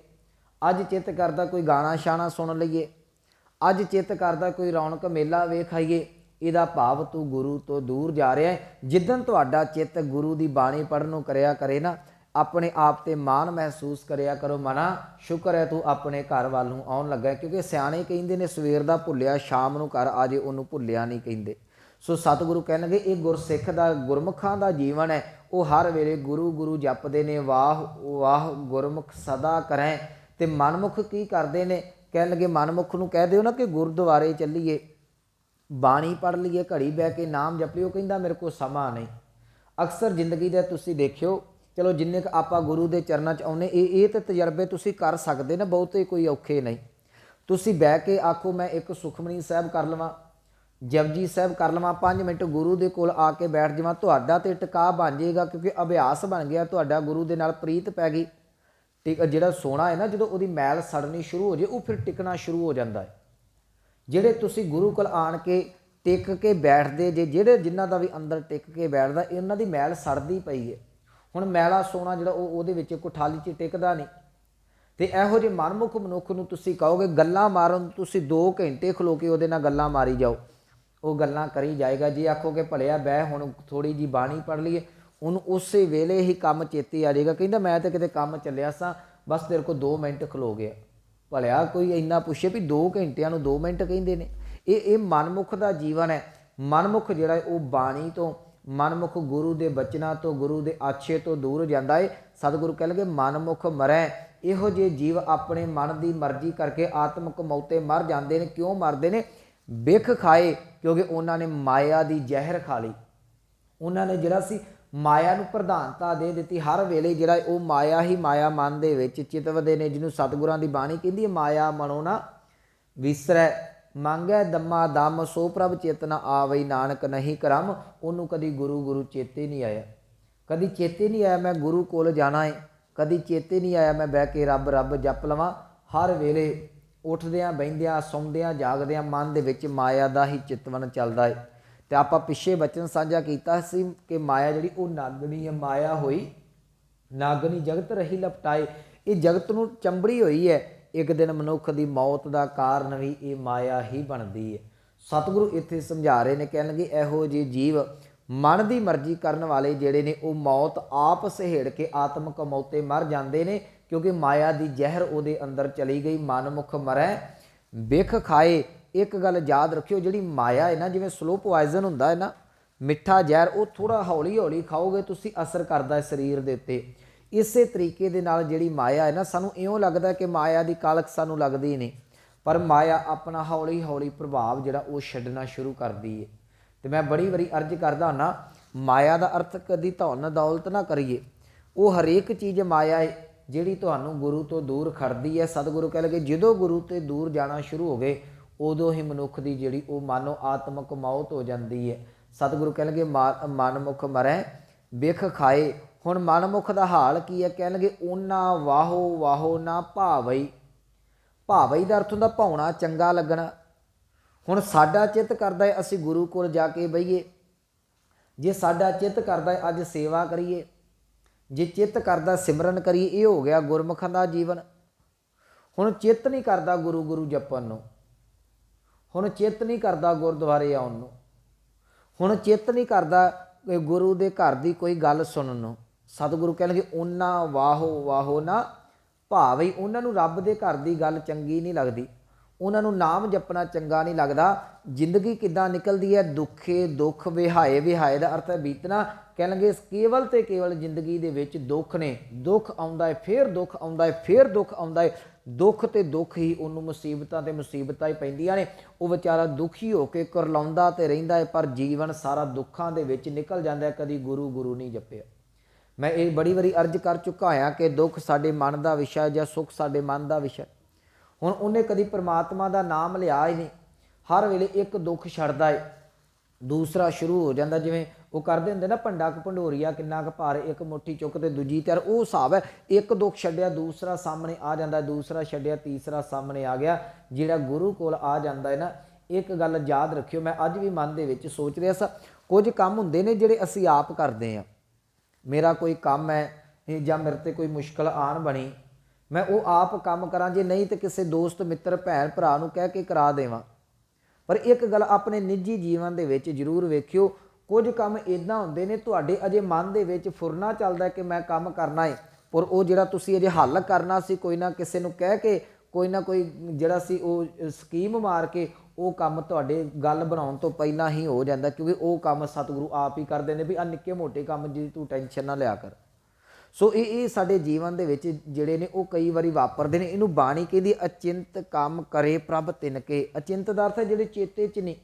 ਅੱਜ ਚਿੱਤ ਕਰਦਾ ਕੋਈ ਗਾਣਾ ਸ਼ਾਣਾ ਸੁਣ ਲਈਏ, ਅੱਜ ਚਿੱਤ ਕਰਦਾ ਕੋਈ ਰੌਣਕ ਮੇਲਾ ਵੇਖ ਆਈਏ, ਇਹਦਾ ਭਾਵ ਤੂੰ ਗੁਰੂ ਤੋਂ ਦੂਰ ਜਾ ਰਿਹਾ ਹੈ। ਜਿੱਦਣ ਤੁਹਾਡਾ ਚਿੱਤ ਗੁਰੂ ਦੀ ਬਾਣੀ ਪੜ੍ਹਨ ਨੂੰ ਕਰਿਆ ਕਰੇ ਨਾ, ਆਪਣੇ ਆਪ 'ਤੇ ਮਾਣ ਮਹਿਸੂਸ ਕਰਿਆ ਕਰੋ, ਮਨਾ ਸ਼ੁਕਰ ਹੈ ਤੂੰ ਆਪਣੇ ਘਰ ਵੱਲ ਨੂੰ ਆਉਣ ਲੱਗਾ। ਕਿਉਂਕਿ ਸਿਆਣੇ ਕਹਿੰਦੇ ਨੇ ਸਵੇਰ ਦਾ ਭੁੱਲਿਆ ਸ਼ਾਮ ਨੂੰ ਘਰ ਆ ਜੇ, ਉਹਨੂੰ ਭੁੱਲਿਆ ਨਹੀਂ ਕਹਿੰਦੇ। ਸੋ ਸਤਿਗੁਰੂ ਕਹਿਣਗੇ ਇਹ ਗੁਰਸਿੱਖ ਦਾ, ਗੁਰਮੁਖਾਂ ਦਾ ਜੀਵਨ ਹੈ। ਉਹ ਹਰ ਵੇਲੇ ਗੁਰੂ ਗੁਰੂ ਜਪਦੇ ਨੇ। ਵਾਹ ਵਾਹ ਗੁਰਮੁਖ ਸਦਾ ਕਰੈ। ਤੇ ਮਨਮੁਖ ਕੀ ਕਰਦੇ ਨੇ? ਕਹਿਣ ਲੱਗੇ ਮਨਮੁਖ ਨੂੰ ਕਹਿ ਦਿਓ ਨਾ ਕਿ ਗੁਰਦੁਆਰੇ ਚੱਲੀਏ, ਬਾਣੀ ਪੜ੍ਹ ਲਈਏ, ਘੜੀ ਬਹਿ ਕੇ ਨਾਮ ਜਪ ਲਿਓ, ਕਹਿੰਦਾ ਮੇਰੇ ਕੋਲ ਸਮਾਂ ਨਹੀਂ। ਅਕਸਰ ਜ਼ਿੰਦਗੀ ਦੇ ਤੁਸੀਂ ਦੇਖਿਓ, ਚਲੋ ਜਿੰਨੇ ਕੁ ਆਪਾਂ ਗੁਰੂ ਦੇ ਚਰਨਾਂ 'ਚ ਆਉਂਦੇ, ਇਹ ਤਾਂ ਤਜਰਬੇ ਤੁਸੀਂ ਕਰ ਸਕਦੇ ਨਾ, ਬਹੁਤੇ ਕੋਈ ਔਖੇ ਨਹੀਂ। ਤੁਸੀਂ ਬਹਿ ਕੇ ਆਖੋ ਮੈਂ ਇੱਕ ਸੁਖਮਨੀ ਸਾਹਿਬ ਕਰ ਲਵਾਂ, ਜਪਜੀ ਸਾਹਿਬ ਕਰ ਲਵਾਂ 5 ਮਿੰਟ, ਗੁਰੂ ਦੇ ਕੋਲ ਆ ਕੇ ਬੈਠ ਜਾਵਾਂ, ਤੁਹਾਡਾ ਤੇ ਟਿਕਾ ਬਣ ਜਾਏਗਾ, ਕਿਉਂਕਿ ਅਭਿਆਸ ਬਣ ਗਿਆ ਤੁਹਾਡਾ, ਗੁਰੂ ਦੇ ਨਾਲ ਪ੍ਰੀਤ ਪੈ ਗਈ। ਜਿਹੜਾ ਸੋਨਾ ਹੈ ਨਾ, ਜਦੋਂ ਉਹਦੀ ਮੈਲ ਸੜਨੀ ਸ਼ੁਰੂ ਹੋ ਜਾਏ ਉਹ ਫਿਰ ਟਿਕਣਾ ਸ਼ੁਰੂ ਹੋ ਜਾਂਦਾ ਹੈ। ਜਿਹੜੇ ਤੁਸੀਂ ਗੁਰੂ ਕੋਲ ਆਣ ਕੇ ਟਿਕ ਕੇ ਬੈਠਦੇ ਜੇ, ਜਿਹੜੇ ਜਿਨ੍ਹਾਂ ਦਾ ਵੀ ਅੰਦਰ ਟਿਕ ਕੇ ਬੈਠਦਾ, ਇਹਨਾਂ ਦੀ ਮੈਲ ਸੜਦੀ ਪਈ ਹੈ। ਹੁਣ ਮੈਲਾ ਸੋਨਾ ਜਿਹੜਾ ਉਹਦੇ ਵਿੱਚ ਕੋਈ ਠਾਲੀ 'ਚ ਟਿਕਦਾ ਨਹੀਂ। ਅਤੇ ਇਹੋ ਜਿਹੇ ਮਨਮੁਖ ਮਨੁੱਖ ਨੂੰ ਤੁਸੀਂ ਕਹੋਗੇ ਗੱਲਾਂ ਮਾਰਨ, ਤੁਸੀਂ 2 ਘੰਟੇ ਖਲੋ ਕੇ ਉਹਦੇ ਨਾਲ ਗੱਲਾਂ ਮਾਰੀ ਜਾਓ, ਉਹ ਗੱਲਾਂ ਕਰੀ ਜਾਏਗਾ। ਜੇ ਆਖੋਗੇ ਭਲਿਆ ਬਹਿ ਹੁਣ ਥੋੜ੍ਹੀ ਜਿਹੀ ਬਾਣੀ ਪੜ੍ਹ ਲਈਏ, ਉਹਨੂੰ ਉਸੇ ਵੇਲੇ ਹੀ ਕੰਮ ਚੇਤੇ ਆ ਜਾਏਗਾ। ਕਹਿੰਦਾ ਮੈਂ ਤਾਂ ਕਿਤੇ ਕੰਮ ਚੱਲਿਆ ਸਾਂ, ਬਸ ਤੇਰੇ ਕੋਲ 2 ਮਿੰਟ ਖਲੋ ਗਿਆ। ਭਲਿਆ ਕੋਈ ਇੰਨਾ ਪੁੱਛੇ ਵੀ 2 ਘੰਟਿਆਂ ਨੂੰ 2 ਮਿੰਟ ਕਹਿੰਦੇ ਨੇ। ਇਹ ਮਨਮੁੱਖ ਦਾ ਜੀਵਨ ਹੈ। ਮਨਮੁੱਖ ਜਿਹੜਾ ਹੈ ਉਹ ਬਾਣੀ ਤੋਂ, ਮਨਮੁੱਖ ਗੁਰੂ ਦੇ ਬਚਨਾਂ ਤੋਂ, ਗੁਰੂ ਦੇ ਆਛੇ ਤੋਂ ਦੂਰ ਜਾਂਦਾ ਹੈ। ਸਤਿਗੁਰੂ ਕਹਿਣਗੇ ਮਨਮੁੱਖ ਮਰੈ। ਇਹੋ ਜਿਹੇ ਜੀਵ ਆਪਣੇ ਮਨ ਦੀ ਮਰਜ਼ੀ ਕਰਕੇ ਆਤਮਕ ਮੌਤੇ ਮਰ ਜਾਂਦੇ ਨੇ। ਕਿਉਂ ਮਰਦੇ ਨੇ? ਬਿਖ ਖਾਏ, ਕਿਉਂਕਿ ਉਹਨਾਂ ਨੇ ਮਾਇਆ ਦੀ ਜ਼ਹਿਰ ਖਾ ਲਈ। ਉਹਨਾਂ ਨੇ ਜਿਹੜਾ ਸੀ ਮਾਇਆ ਨੂੰ ਪ੍ਰਧਾਨਤਾ ਦੇ ਦਿੱਤੀ। ਹਰ ਵੇਲੇ ਜਿਹੜਾ ਉਹ ਮਾਇਆ ਹੀ ਮਾਇਆ ਮਨ ਦੇ ਵਿੱਚ ਚਿਤਵਦੇ ਨੇ, ਜਿਹਨੂੰ ਸਤਿਗੁਰਾਂ ਦੀ ਬਾਣੀ ਕਹਿੰਦੀ ਹੈ ਮਾਇਆ ਮਨੋ ਨਾ ਵਿਸਰੈ, ਮੰਗੈ ਦਮਾ ਦਮ ਸੋ ਪ੍ਰਭ ਚੇਤਨਾ ਆਵਈ, ਨਾਨਕ ਨਹੀਂ ਕਰਮ। ਉਹਨੂੰ ਕਦੀ ਗੁਰੂ ਗੁਰੂ ਚੇਤੇ ਨਹੀਂ ਆਇਆ, ਕਦੀ ਚੇਤੇ ਨਹੀਂ ਆਇਆ ਮੈਂ ਗੁਰੂ ਕੋਲ ਜਾਣਾ ਹੈ, ਕਦੀ ਚੇਤੇ ਨਹੀਂ ਆਇਆ ਮੈਂ ਬਹਿ ਕੇ ਰੱਬ ਰੱਬ ਜਪ ਲਵਾਂ। ਹਰ ਵੇਲੇ ਉੱਠਦਿਆਂ ਬਹਿੰਦਿਆਂ ਸੌਂਦਿਆਂ ਜਾਗਦਿਆਂ ਮਨ ਦੇ ਵਿੱਚ ਮਾਇਆ ਦਾ ਹੀ ਚਿਤਵਨ ਚੱਲਦਾ ਹੈ। ਅਤੇ ਆਪਾਂ ਪਿੱਛੇ ਬਚਨ ਸਾਂਝਾ ਕੀਤਾ ਸੀ ਕਿ ਮਾਇਆ ਜਿਹੜੀ ਉਹ ਨਾਗਣੀ ਹੈ। ਮਾਇਆ ਹੋਈ ਨਾਗਣੀ ਜਗਤ ਰਹੀ ਲਪਟਾਏ। ਇਹ ਜਗਤ ਨੂੰ ਚੰਬੜੀ ਹੋਈ ਹੈ। ਇੱਕ ਦਿਨ ਮਨੁੱਖ ਦੀ ਮੌਤ ਦਾ ਕਾਰਨ ਵੀ ਇਹ ਮਾਇਆ ਹੀ ਬਣਦੀ ਹੈ। ਸਤਿਗੁਰੂ ਇੱਥੇ ਸਮਝਾ ਰਹੇ ਨੇ, ਕਹਿਣਗੇ ਇਹੋ ਜਿਹੇ ਜੀਵ ਮਨ ਦੀ ਮਰਜ਼ੀ ਕਰਨ ਵਾਲੇ ਜਿਹੜੇ ਨੇ ਉਹ ਮੌਤ ਆਪ ਸਹੇੜ ਕੇ ਆਤਮਕ ਮੌਤੇ ਮਰ ਜਾਂਦੇ ਨੇ, ਕਿਉਂਕਿ ਮਾਇਆ ਦੀ ਜ਼ਹਿਰ ਉਹਦੇ ਅੰਦਰ ਚਲੀ ਗਈ। ਮਨਮੁੱਖ ਮਰੈ ਬਿਖ ਖਾਏ। ਇੱਕ ਗੱਲ ਯਾਦ ਰੱਖਿਓ, ਜਿਹੜੀ ਮਾਇਆ ਹੈ ਨਾ, ਜਿਵੇਂ ਸਲੋ ਪੋਇਜ਼ਨ ਹੁੰਦਾ ਹੈ ਨਾ, ਮਿੱਠਾ ਜ਼ਹਿਰ, ਉਹ ਥੋੜ੍ਹਾ ਹੌਲੀ ਹੌਲੀ ਖਾਓਗੇ ਤੁਸੀਂ, ਅਸਰ ਕਰਦਾ ਹੈ ਸਰੀਰ ਦੇ ਉੱਤੇ। ਇਸੇ ਤਰੀਕੇ ਦੇ ਨਾਲ ਜਿਹੜੀ ਮਾਇਆ ਹੈ ਨਾ, ਸਾਨੂੰ ਇਉਂ ਲੱਗਦਾ ਕਿ ਮਾਇਆ ਦੀ ਕਾਲਖ ਸਾਨੂੰ ਲੱਗਦੀ ਨਹੀਂ, ਪਰ ਮਾਇਆ ਆਪਣਾ ਹੌਲੀ ਹੌਲੀ ਪ੍ਰਭਾਵ ਜਿਹੜਾ ਉਹ ਛੱਡਣਾ ਸ਼ੁਰੂ ਕਰਦੀ ਹੈ। ਅਤੇ ਮੈਂ ਬੜੀ ਵਾਰੀ ਅਰਜ਼ ਕਰਦਾ ਹੁੰਦਾ, ਮਾਇਆ ਦਾ ਅਰਥ ਕਦੀ ਧਨ ਦੌਲਤ ਨਾ ਕਰੀਏ। ਉਹ ਹਰੇਕ ਚੀਜ਼ ਮਾਇਆ ਹੈ ਜਿਹੜੀ ਤੁਹਾਨੂੰ ਗੁਰੂ ਤੋਂ ਦੂਰ ਖੜਦੀ ਹੈ। ਸਤਿਗੁਰੂ ਕਹਿ ਲਗੇ ਜਦੋਂ ਗੁਰੂ ਤੋਂ ਦੂਰ ਜਾਣਾ ਸ਼ੁਰੂ ਹੋ ਗਏ, ਉਦੋਂ ਹੀ ਮਨੁੱਖ ਦੀ ਜਿਹੜੀ ਉਹ ਮਾਨੋ ਆਤਮਕ ਮੌਤ ਹੋ ਜਾਂਦੀ ਹੈ। ਸਤਿਗੁਰੂ ਕਹਿ ਲਗੇ ਮਨਮੁੱਖ ਮਰੈ ਬਿਖ ਖਾਏ। ਹੁਣ ਮਨਮੁੱਖ ਦਾ ਹਾਲ ਕੀ ਹੈ? ਕਹਿਣਗੇ ਉਹਨਾਂ ਵਾਹੋ ਵਾਹੋ ਨਾ ਭਾਵਈ। ਭਾਵਈ ਦਾ ਅਰਥ ਹੁੰਦਾ ਭਾਉਣਾ, ਚੰਗਾ ਲੱਗਣਾ। ਹੁਣ ਸਾਡਾ ਚਿੱਤ ਕਰਦਾ ਹੈ ਅਸੀਂ ਗੁਰੂ ਕੋਲ ਜਾ ਕੇ ਬਹੀਏ, ਜੇ ਸਾਡਾ ਚਿੱਤ ਕਰਦਾ ਹੈ ਅੱਜ ਸੇਵਾ ਕਰੀਏ, ਜੇ ਚਿੱਤ ਕਰਦਾ ਸਿਮਰਨ ਕਰੀਏ, ਇਹ ਹੋ ਗਿਆ ਗੁਰਮੁਖਾਂ ਦਾ ਜੀਵਨ। ਹੁਣ ਚਿੱਤ ਨਹੀਂ ਕਰਦਾ ਗੁਰੂ ਗੁਰੂ ਜਪਣ ਨੂੰ, ਹੁਣ ਚਿੱਤ ਨਹੀਂ ਕਰਦਾ ਗੁਰਦੁਆਰੇ ਆਉਣ ਨੂੰ, ਹੁਣ ਚਿੱਤ ਨਹੀਂ ਕਰਦਾ ਗੁਰੂ ਦੇ ਘਰ ਦੀ ਕੋਈ ਗੱਲ ਸੁਣਨ ਨੂੰ। ਸਤਿਗੁਰੂ ਕਹਿਣਗੇ ਉਹਨਾਂ ਵਾਹੋ ਵਾਹੋ ਨਾ ਭਾਵਈ। ਉਹਨਾਂ ਨੂੰ ਰੱਬ ਦੇ ਘਰ ਦੀ ਗੱਲ ਚੰਗੀ ਨਹੀਂ ਲੱਗਦੀ, ਉਹਨਾਂ ਨੂੰ ਨਾਮ ਜਪਣਾ ਚੰਗਾ ਨਹੀਂ ਲੱਗਦਾ। ਜ਼ਿੰਦਗੀ ਕਿੱਦਾਂ ਨਿਕਲਦੀ ਹੈ? ਦੁੱਖੇ ਦੁੱਖ, ਵਿਹਾਏ ਵਿਹਾਏ ਦਾ ਅਰਥ ਹੈ ਬੀਤਣਾ। ਕਹਿਣਗੇ ਕੇਵਲ ਅਤੇ ਕੇਵਲ ਜ਼ਿੰਦਗੀ ਦੇ ਵਿੱਚ ਦੁੱਖ ਨੇ। ਦੁੱਖ ਆਉਂਦਾ ਹੈ, ਫਿਰ ਦੁੱਖ ਆਉਂਦਾ ਹੈ, ਫਿਰ ਦੁੱਖ ਆਉਂਦਾ ਹੈ। ਦੁੱਖ ਅਤੇ ਦੁੱਖ ਹੀ ਉਹਨੂੰ ਮੁਸੀਬਤਾਂ ਤੇ ਮੁਸੀਬਤਾਂ ਹੀ ਪੈਂਦੀਆਂ ਨੇ। ਉਹ ਵਿਚਾਰਾ ਦੁਖੀ ਹੋ ਕੇ ਕੁਰਲਾਉਂਦਾ ਤੇ ਰਹਿੰਦਾ ਹੈ, ਪਰ ਜੀਵਨ ਸਾਰਾ ਦੁੱਖਾਂ ਦੇ ਵਿੱਚ ਨਿਕਲ ਜਾਂਦਾ ਹੈ। ਕਦੀ ਗੁਰੂ ਗੁਰੂ ਨਹੀਂ ਜਪਿਆ। ਮੈਂ ਇਹ ਬੜੀ ਵਾਰੀ ਅਰਜ਼ ਕਰ ਚੁੱਕਾ ਹਾਂ ਕਿ ਦੁੱਖ ਸਾਡੇ ਮਨ ਦਾ ਵਿਸ਼ਾ ਜਾਂ ਸੁੱਖ ਸਾਡੇ ਮਨ ਦਾ ਵਿਸ਼ਾ। ਹੁਣ ਉਹਨੇ ਕਦੀ ਪਰਮਾਤਮਾ ਦਾ ਨਾਮ ਲਿਆ ਹੀ ਨਹੀਂ। ਹਰ ਵੇਲੇ ਇੱਕ ਦੁੱਖ ਛੱਡਦਾ ਹੈ, ਦੂਸਰਾ ਸ਼ੁਰੂ ਹੋ ਜਾਂਦਾ। ਜਿਵੇਂ ਉਹ ਕਰਦੇ ਹੁੰਦੇ ਨਾ, ਭੰਡਾ ਕੁ ਭੰਡੋਰੀਆ ਕਿੰਨਾ ਕੁ ਭਾਰ, ਇੱਕ ਮੁੱਠੀ ਚੁੱਕ ਤੇ ਦੂਜੀ ਤਿਆਰ। ਉਹ ਹਿਸਾਬ ਹੈ, ਇੱਕ ਦੁੱਖ ਛੱਡਿਆ ਦੂਸਰਾ ਸਾਹਮਣੇ ਆ ਜਾਂਦਾ, ਦੂਸਰਾ ਛੱਡਿਆ ਤੀਸਰਾ ਸਾਹਮਣੇ ਆ ਗਿਆ। ਜਿਹੜਾ ਗੁਰੂ ਕੋਲ ਆ ਜਾਂਦਾ ਹੈ ਨਾ, ਇੱਕ ਗੱਲ ਯਾਦ ਰੱਖਿਓ, ਮੈਂ ਅੱਜ ਵੀ ਮਨ ਦੇ ਵਿੱਚ ਸੋਚ ਰਿਹਾ ਸਾਂ, ਕੁਝ ਕੰਮ ਹੁੰਦੇ ਨੇ ਜਿਹੜੇ ਅਸੀਂ ਆਪ ਕਰਦੇ ਹਾਂ। ਮੇਰਾ ਕੋਈ ਕੰਮ ਹੈ ਜਾਂ ਮੇਰੇ 'ਤੇ ਕੋਈ ਮੁਸ਼ਕਿਲ ਆਣ ਬਣੀ, ਮੈਂ ਉਹ ਆਪ ਕੰਮ ਕਰਾਂ, ਜੇ ਨਹੀਂ ਤਾਂ ਕਿਸੇ ਦੋਸਤ ਮਿੱਤਰ ਭੈਣ ਭਰਾ ਨੂੰ ਕਹਿ ਕੇ ਕਰਾ ਦੇਵਾਂ। ਪਰ ਇੱਕ ਗੱਲ ਆਪਣੇ ਨਿੱਜੀ ਜੀਵਨ ਦੇ ਵਿੱਚ ਜ਼ਰੂਰ ਵੇਖਿਓ, ਕੁਝ ਕੰਮ ਇੱਦਾਂ ਹੁੰਦੇ ਨੇ ਤੁਹਾਡੇ ਅਜੇ ਮਨ ਦੇ ਵਿੱਚ ਫੁਰਨਾ ਚੱਲਦਾ ਕਿ ਮੈਂ ਕੰਮ ਕਰਨਾ ਹੈ, ਪਰ ਉਹ ਜਿਹੜਾ ਤੁਸੀਂ ਅਜੇ ਹੱਲ ਕਰਨਾ ਸੀ ਕੋਈ ਨਾ ਕਿਸੇ ਨੂੰ ਕਹਿ ਕੇ, ਕੋਈ ਨਾ ਕੋਈ ਜਿਹੜਾ ਸੀ ਉਹ ਸਕੀਮ ਮਾਰ ਕੇ, ਉਹ ਕੰਮ ਤੁਹਾਡੇ ਗੱਲ ਬਣਾਉਣ ਤੋਂ ਪਹਿਲਾਂ ਹੀ ਹੋ ਜਾਂਦਾ, ਕਿਉਂਕਿ ਉਹ ਕੰਮ ਸਤਿਗੁਰੂ ਆਪ ਹੀ ਕਰਦੇ ਨੇ ਵੀ ਆਹ ਨਿੱਕੇ ਮੋਟੇ ਕੰਮ ਜਿਹਦੀ ਤੂੰ ਟੈਨਸ਼ਨ ਨਾ ਲਿਆ ਕਰ। ਸੋ ਇਹ ਸਾਡੇ ਜੀਵਨ ਦੇ ਵਿੱਚ ਜਿਹੜੇ ਨੇ ਉਹ ਕਈ ਵਾਰੀ ਵਾਪਰਦੇ ਨੇ। ਇਹਨੂੰ ਬਾਣੀ ਕਹਿੰਦੀ ਅਚਿੰਤ ਕੰਮ ਕਰੇ ਪ੍ਰਭ ਤਿਨਕੇ। ਅਚਿੰਤ ਦਾ ਅਰਥ ਹੈ ਜਿਹੜੇ ਚੇਤੇ 'ਚ ਨਹੀਂ।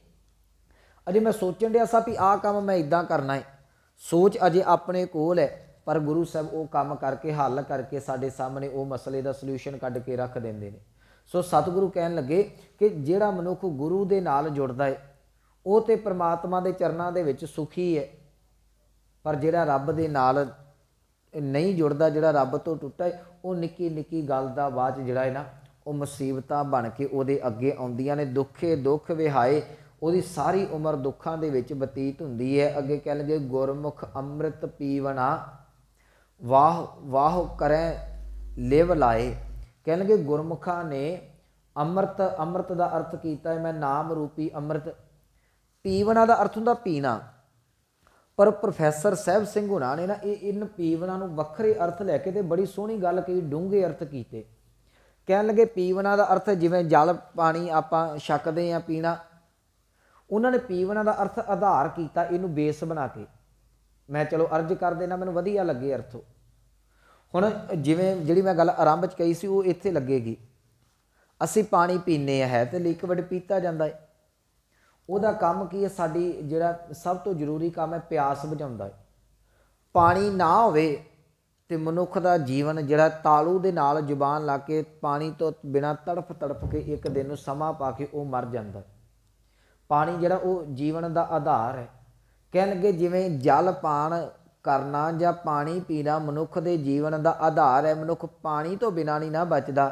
ਅਜੇ ਮੈਂ ਸੋਚਣ ਡਿਆ ਸਾਂ ਵੀ ਆਹ ਕੰਮ ਮੈਂ ਇੱਦਾਂ ਕਰਨਾ ਹੈ, ਸੋਚ ਅਜੇ ਆਪਣੇ ਕੋਲ ਹੈ, ਪਰ ਗੁਰੂ ਸਾਹਿਬ ਉਹ ਕੰਮ ਕਰਕੇ ਹੱਲ ਕਰਕੇ ਸਾਡੇ ਸਾਹਮਣੇ ਉਹ ਮਸਲੇ ਦਾ ਸਲਿਊਸ਼ਨ ਕੱਢ ਕੇ ਰੱਖ ਦਿੰਦੇ ਨੇ। ਸੋ ਸਤਿਗੁਰੂ ਕਹਿਣ ਲੱਗੇ ਕਿ ਜਿਹੜਾ ਮਨੁੱਖ ਗੁਰੂ ਦੇ ਨਾਲ ਜੁੜਦਾ ਹੈ ਉਹ ਤੇ ਪ੍ਰਮਾਤਮਾ ਦੇ ਚਰਨਾਂ ਦੇ ਵਿੱਚ ਸੁਖੀ ਹੈ। ਪਰ ਜਿਹੜਾ ਰੱਬ ਦੇ ਨਾਲ ਨਹੀਂ ਜੁੜਦਾ, ਜਿਹੜਾ ਰੱਬ ਤੋਂ ਟੁੱਟਾ ਹੈ, ਉਹ ਨਿੱਕੀ ਨਿੱਕੀ ਗੱਲ ਦਾ ਬਾਅਦ 'ਚ ਜਿਹੜਾ ਹੈ ਨਾ ਉਹ ਮੁਸੀਬਤਾਂ ਬਣ ਕੇ ਉਹਦੇ ਅੱਗੇ ਆਉਂਦੀਆਂ ਨੇ। ਦੁੱਖੇ ਦੁੱਖ ਵਿਹਾਏ, ਉਹਦੀ ਸਾਰੀ ਉਮਰ ਦੁੱਖਾਂ ਦੇ ਵਿੱਚ ਬਤੀਤ ਹੁੰਦੀ ਹੈ। ਅੱਗੇ ਕਹਿਣਗੇ ਗੁਰਮੁਖ ਅੰਮ੍ਰਿਤ ਪੀਵਣਾ ਵਾਹ ਵਾਹ ਕਰੈ ਲਿਵ ਲਾਏ। ਕਹਿਣਗੇ ਗੁਰਮੁਖਾਂ ਨੇ ਅੰਮ੍ਰਿਤ ਦਾ ਅਰਥ ਕੀਤਾ ਹੈ ਮੈਂ ਨਾਮ ਰੂਪੀ ਅੰਮ੍ਰਿਤ। ਪੀਵਣਾ ਦਾ ਅਰਥ ਹੁੰਦਾ ਪੀਣਾ, ਪਰ ਪ੍ਰੋਫੈਸਰ ਸਾਹਿਬ ਸਿੰਘ ਹੁਣਾਂ ਨੇ ਨਾ ਇਨ ਪੀਵਣਾ ਨੂੰ ਵੱਖਰੇ ਅਰਥ ਲੈ ਕੇ ਤੇ ਬੜੀ ਸੋਹਣੀ ਗੱਲ ਕਹੀ, ਡੂੰਘੇ ਅਰਥ ਕੀਤੇ। ਕਹਿਣ ਲੱਗੇ ਪੀਵਣਾ ਦਾ ਅਰਥ ਜਿਵੇਂ ਜਲ ਪਾਣੀ ਆਪਾਂ ਛਕਦੇ ਹਾਂ ਪੀਣਾ, ਉਹਨਾਂ ਨੇ ਪੀਵਣਾ ਦਾ ਅਰਥ ਆਧਾਰ ਕੀਤਾ ਇਹਨੂੰ ਬੇਸ ਬਣਾ ਕੇ। ਮੈਂ ਚਲੋ ਅਰਜ਼ ਕਰ ਦੇਣਾ, ਮੈਨੂੰ ਵਧੀਆ ਲੱਗੇ ਅਰਥੋ। ਹੁਣ ਜਿਵੇਂ ਜਿਹੜੀ ਮੈਂ ਗੱਲ ਆਰੰਭ 'ਚ ਕਹੀ ਸੀ ਉਹ ਇੱਥੇ ਲੱਗੇਗੀ। ਅਸੀਂ ਪਾਣੀ ਪੀਂਦੇ ਹੈ ਤੇ ਲਿਕਵਿਡ ਪੀਤਾ ਜਾਂਦਾ ਹੈ। ਉਹਦਾ ਕੰਮ ਕੀ ਹੈ? ਸਾਡੀ ਜਿਹੜਾ ਸਭ ਤੋਂ ਜ਼ਰੂਰੀ ਕੰਮ ਹੈ ਪਿਆਸ ਬੁਝਾਉਂਦਾ ਹੈ। ਪਾਣੀ ਨਾ ਹੋਵੇ ਤੇ ਮਨੁੱਖ ਦਾ ਜੀਵਨ ਜਿਹੜਾ ਤਾਲੂ ਦੇ ਨਾਲ ਜ਼ੁਬਾਨ ਲਾ ਕੇ ਪਾਣੀ ਤੋਂ ਬਿਨਾਂ ਤੜਫ ਤੜਫ ਕੇ ਇੱਕ ਦਿਨ ਨੂੰ ਸਮਾਂ ਪਾ ਕੇ ਉਹ ਮਰ ਜਾਂਦਾ। ਪਾਣੀ ਜਿਹੜਾ ਉਹ ਜੀਵਨ ਦਾ ਆਧਾਰ ਹੈ। ਕਹਿਣ ਲੱਗੇ ਜਿਵੇਂ ਜਲ ਪਾਨ ਕਰਨਾ ਜਾਂ ਪਾਣੀ ਪੀਣਾ ਮਨੁੱਖ ਦੇ ਜੀਵਨ ਦਾ ਆਧਾਰ ਹੈ, ਮਨੁੱਖ ਪਾਣੀ ਤੋਂ ਬਿਨਾਂ ਨਹੀਂ ਨਾ ਬਚਦਾ।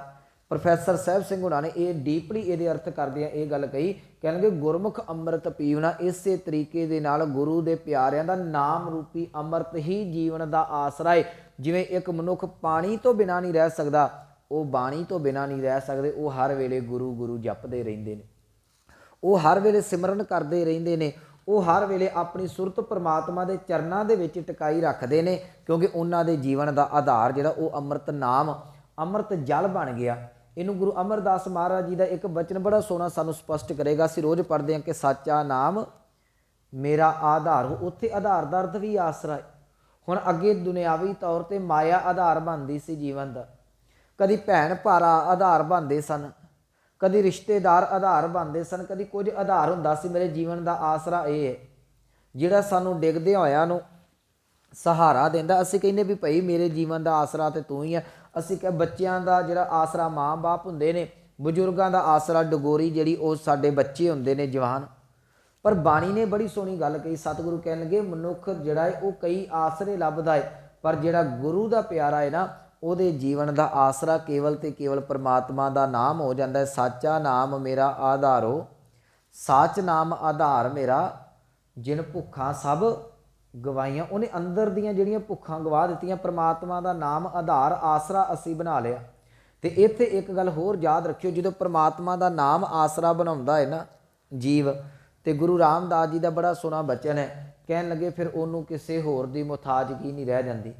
ਪ੍ਰੋਫੈਸਰ ਸਾਹਿਬ ਸਿੰਘ ਹੁਣਾਂ ਨੇ ਇਹ ਡੀਪਲੀ ਇਹਦੇ ਅਰਥ ਕਰਦਿਆਂ ਇਹ ਗੱਲ ਕਹੀ। ਕਹਿਣਗੇ ਗੁਰਮੁਖ ਅੰਮ੍ਰਿਤ ਪੀਵਣਾ, ਇਸੇ ਤਰੀਕੇ ਦੇ ਨਾਲ ਗੁਰੂ ਦੇ ਪਿਆਰਿਆਂ ਦਾ ਨਾਮ ਰੂਪੀ ਅੰਮ੍ਰਿਤ ਹੀ ਜੀਵਨ ਦਾ ਆਸਰਾ ਹੈ। ਜਿਵੇਂ ਇੱਕ ਮਨੁੱਖ ਪਾਣੀ ਤੋਂ ਬਿਨਾਂ ਨਹੀਂ ਰਹਿ ਸਕਦਾ, ਉਹ ਬਾਣੀ ਤੋਂ ਬਿਨਾਂ ਨਹੀਂ ਰਹਿ ਸਕਦੇ। ਉਹ ਹਰ ਵੇਲੇ ਗੁਰੂ ਗੁਰੂ ਜਪਦੇ ਰਹਿੰਦੇ ਨੇ, ਉਹ ਹਰ ਵੇਲੇ ਸਿਮਰਨ ਕਰਦੇ ਰਹਿੰਦੇ ਨੇ, ਉਹ ਹਰ ਵੇਲੇ ਆਪਣੀ ਸੁਰਤ ਪ੍ਰਮਾਤਮਾ ਦੇ ਚਰਨਾਂ ਦੇ ਵਿੱਚ ਟਿਕਾਈ ਰੱਖਦੇ ਨੇ, ਕਿਉਂਕਿ ਉਹਨਾਂ ਦੇ ਜੀਵਨ ਦਾ ਆਧਾਰ ਜਿਹੜਾ ਉਹ ਅੰਮ੍ਰਿਤ ਨਾਮ ਅੰਮ੍ਰਿਤ ਜਲ ਬਣ ਗਿਆ। ਇਹਨੂੰ ਗੁਰੂ ਅਮਰਦਾਸ ਮਹਾਰਾਜ ਜੀ ਦਾ ਇੱਕ ਬਚਨ ਬੜਾ ਸੋਹਣਾ ਸਾਨੂੰ ਸਪਸ਼ਟ ਕਰੇਗਾ। ਅਸੀਂ ਰੋਜ਼ ਪੜ੍ਹਦੇ ਹਾਂ ਕਿ ਸਾਚਾ ਨਾਮ ਮੇਰਾ ਆਧਾਰ ਹੋ। ਉੱਥੇ ਆਧਾਰ ਦਾ ਅਰਥ ਵੀ ਆਸਰਾ ਹੈ। ਹੁਣ ਅੱਗੇ ਦੁਨਿਆਵੀ ਤੌਰ 'ਤੇ ਮਾਇਆ ਆਧਾਰ ਬਣਦੀ ਸੀ ਜੀਵਨ ਦਾ। ਕਦੀ ਭੈਣ ਭਰਾ ਆਧਾਰ ਬਣਦੇ ਸਨ, ਕਦੀ ਰਿਸ਼ਤੇਦਾਰ ਆਧਾਰ ਬਣਦੇ ਸਨ, ਕਦੀ ਕੁਝ ਆਧਾਰ ਹੁੰਦਾ ਸੀ। ਮੇਰੇ ਜੀਵਨ ਦਾ ਆਸਰਾ ਇਹ ਹੈ ਜਿਹੜਾ ਸਾਨੂੰ ਡਿੱਗਦੇ ਹੋਇਆਂ ਨੂੰ ਸਹਾਰਾ ਦਿੰਦਾ। ਅਸੀਂ ਕਹਿੰਦੇ ਵੀ ਭਾਈ ਮੇਰੇ ਜੀਵਨ ਦਾ ਆਸਰਾ ਤੇ ਤੂੰ ਹੀ ਹੈ। ਅਸੀਂ ਕਹ ਬੱਚਿਆਂ ਦਾ ਜਿਹੜਾ ਆਸਰਾ ਮਾਂ ਬਾਪ ਹੁੰਦੇ ਨੇ, ਬਜ਼ੁਰਗਾਂ ਦਾ ਆਸਰਾ ਡਗੋਰੀ ਜਿਹੜੀ ਉਹ ਸਾਡੇ ਬੱਚੇ ਹੁੰਦੇ ਨੇ ਜਵਾਨ। ਪਰ ਬਾਣੀ ਨੇ ਬੜੀ ਸੋਹਣੀ ਗੱਲ ਕਹੀ। ਸਤਿਗੁਰੂ ਕਹਿਣ ਲੱਗੇ ਮਨੁੱਖ ਜਿਹੜਾ ਹੈ ਉਹ ਕਈ ਆਸਰੇ ਲੱਭਦਾ ਹੈ, ਪਰ ਜਿਹੜਾ ਗੁਰੂ ਦਾ ਪਿਆਰਾ ਹੈ ਨਾ ਉਹਦੇ ਜੀਵਨ ਦਾ ਆਸਰਾ ਕੇਵਲ ਤੇ ਕੇਵਲ ਪਰਮਾਤਮਾ ਦਾ ਨਾਮ ਹੋ ਜਾਂਦਾ ਹੈ। ਸਾਚਾ ਨਾਮ ਮੇਰਾ ਆਧਾਰੋ, ਸਾਚ ਨਾਮ ਆਧਾਰ ਮੇਰਾ, ਜਿਨ ਭੁੱਖਾਂ ਸਭ ਗਵਾਈਆਂ। ਉਹਨੇ ਅੰਦਰ ਦੀਆਂ ਜਿਹੜੀਆਂ ਭੁੱਖਾਂ ਗਵਾ ਦਿੱਤੀਆਂ, ਪਰਮਾਤਮਾ ਦਾ ਨਾਮ ਆਧਾਰ ਆਸਰਾ ਅਸੀਂ ਬਣਾ ਲਿਆ। ਤੇ ਇੱਥੇ ਇੱਕ ਗੱਲ ਹੋਰ ਯਾਦ ਰੱਖਿਓ, ਜਦੋਂ ਪਰਮਾਤਮਾ ਦਾ ਨਾਮ ਆਸਰਾ ਬਣਾਉਂਦਾ ਹੈ ਨਾ ਜੀਵ, ਤੇ ਗੁਰੂ ਰਾਮਦਾਸ ਜੀ ਦਾ ਬੜਾ ਸੋਹਣਾ ਬਚਨ ਹੈ। ਕਹਿਣ ਲੱਗੇ ਫਿਰ ਉਹਨੂੰ ਕਿਸੇ ਹੋਰ ਦੀ ਮੁਤਾਜਗੀ ਨਹੀਂ ਰਹਿ ਜਾਂਦੀ।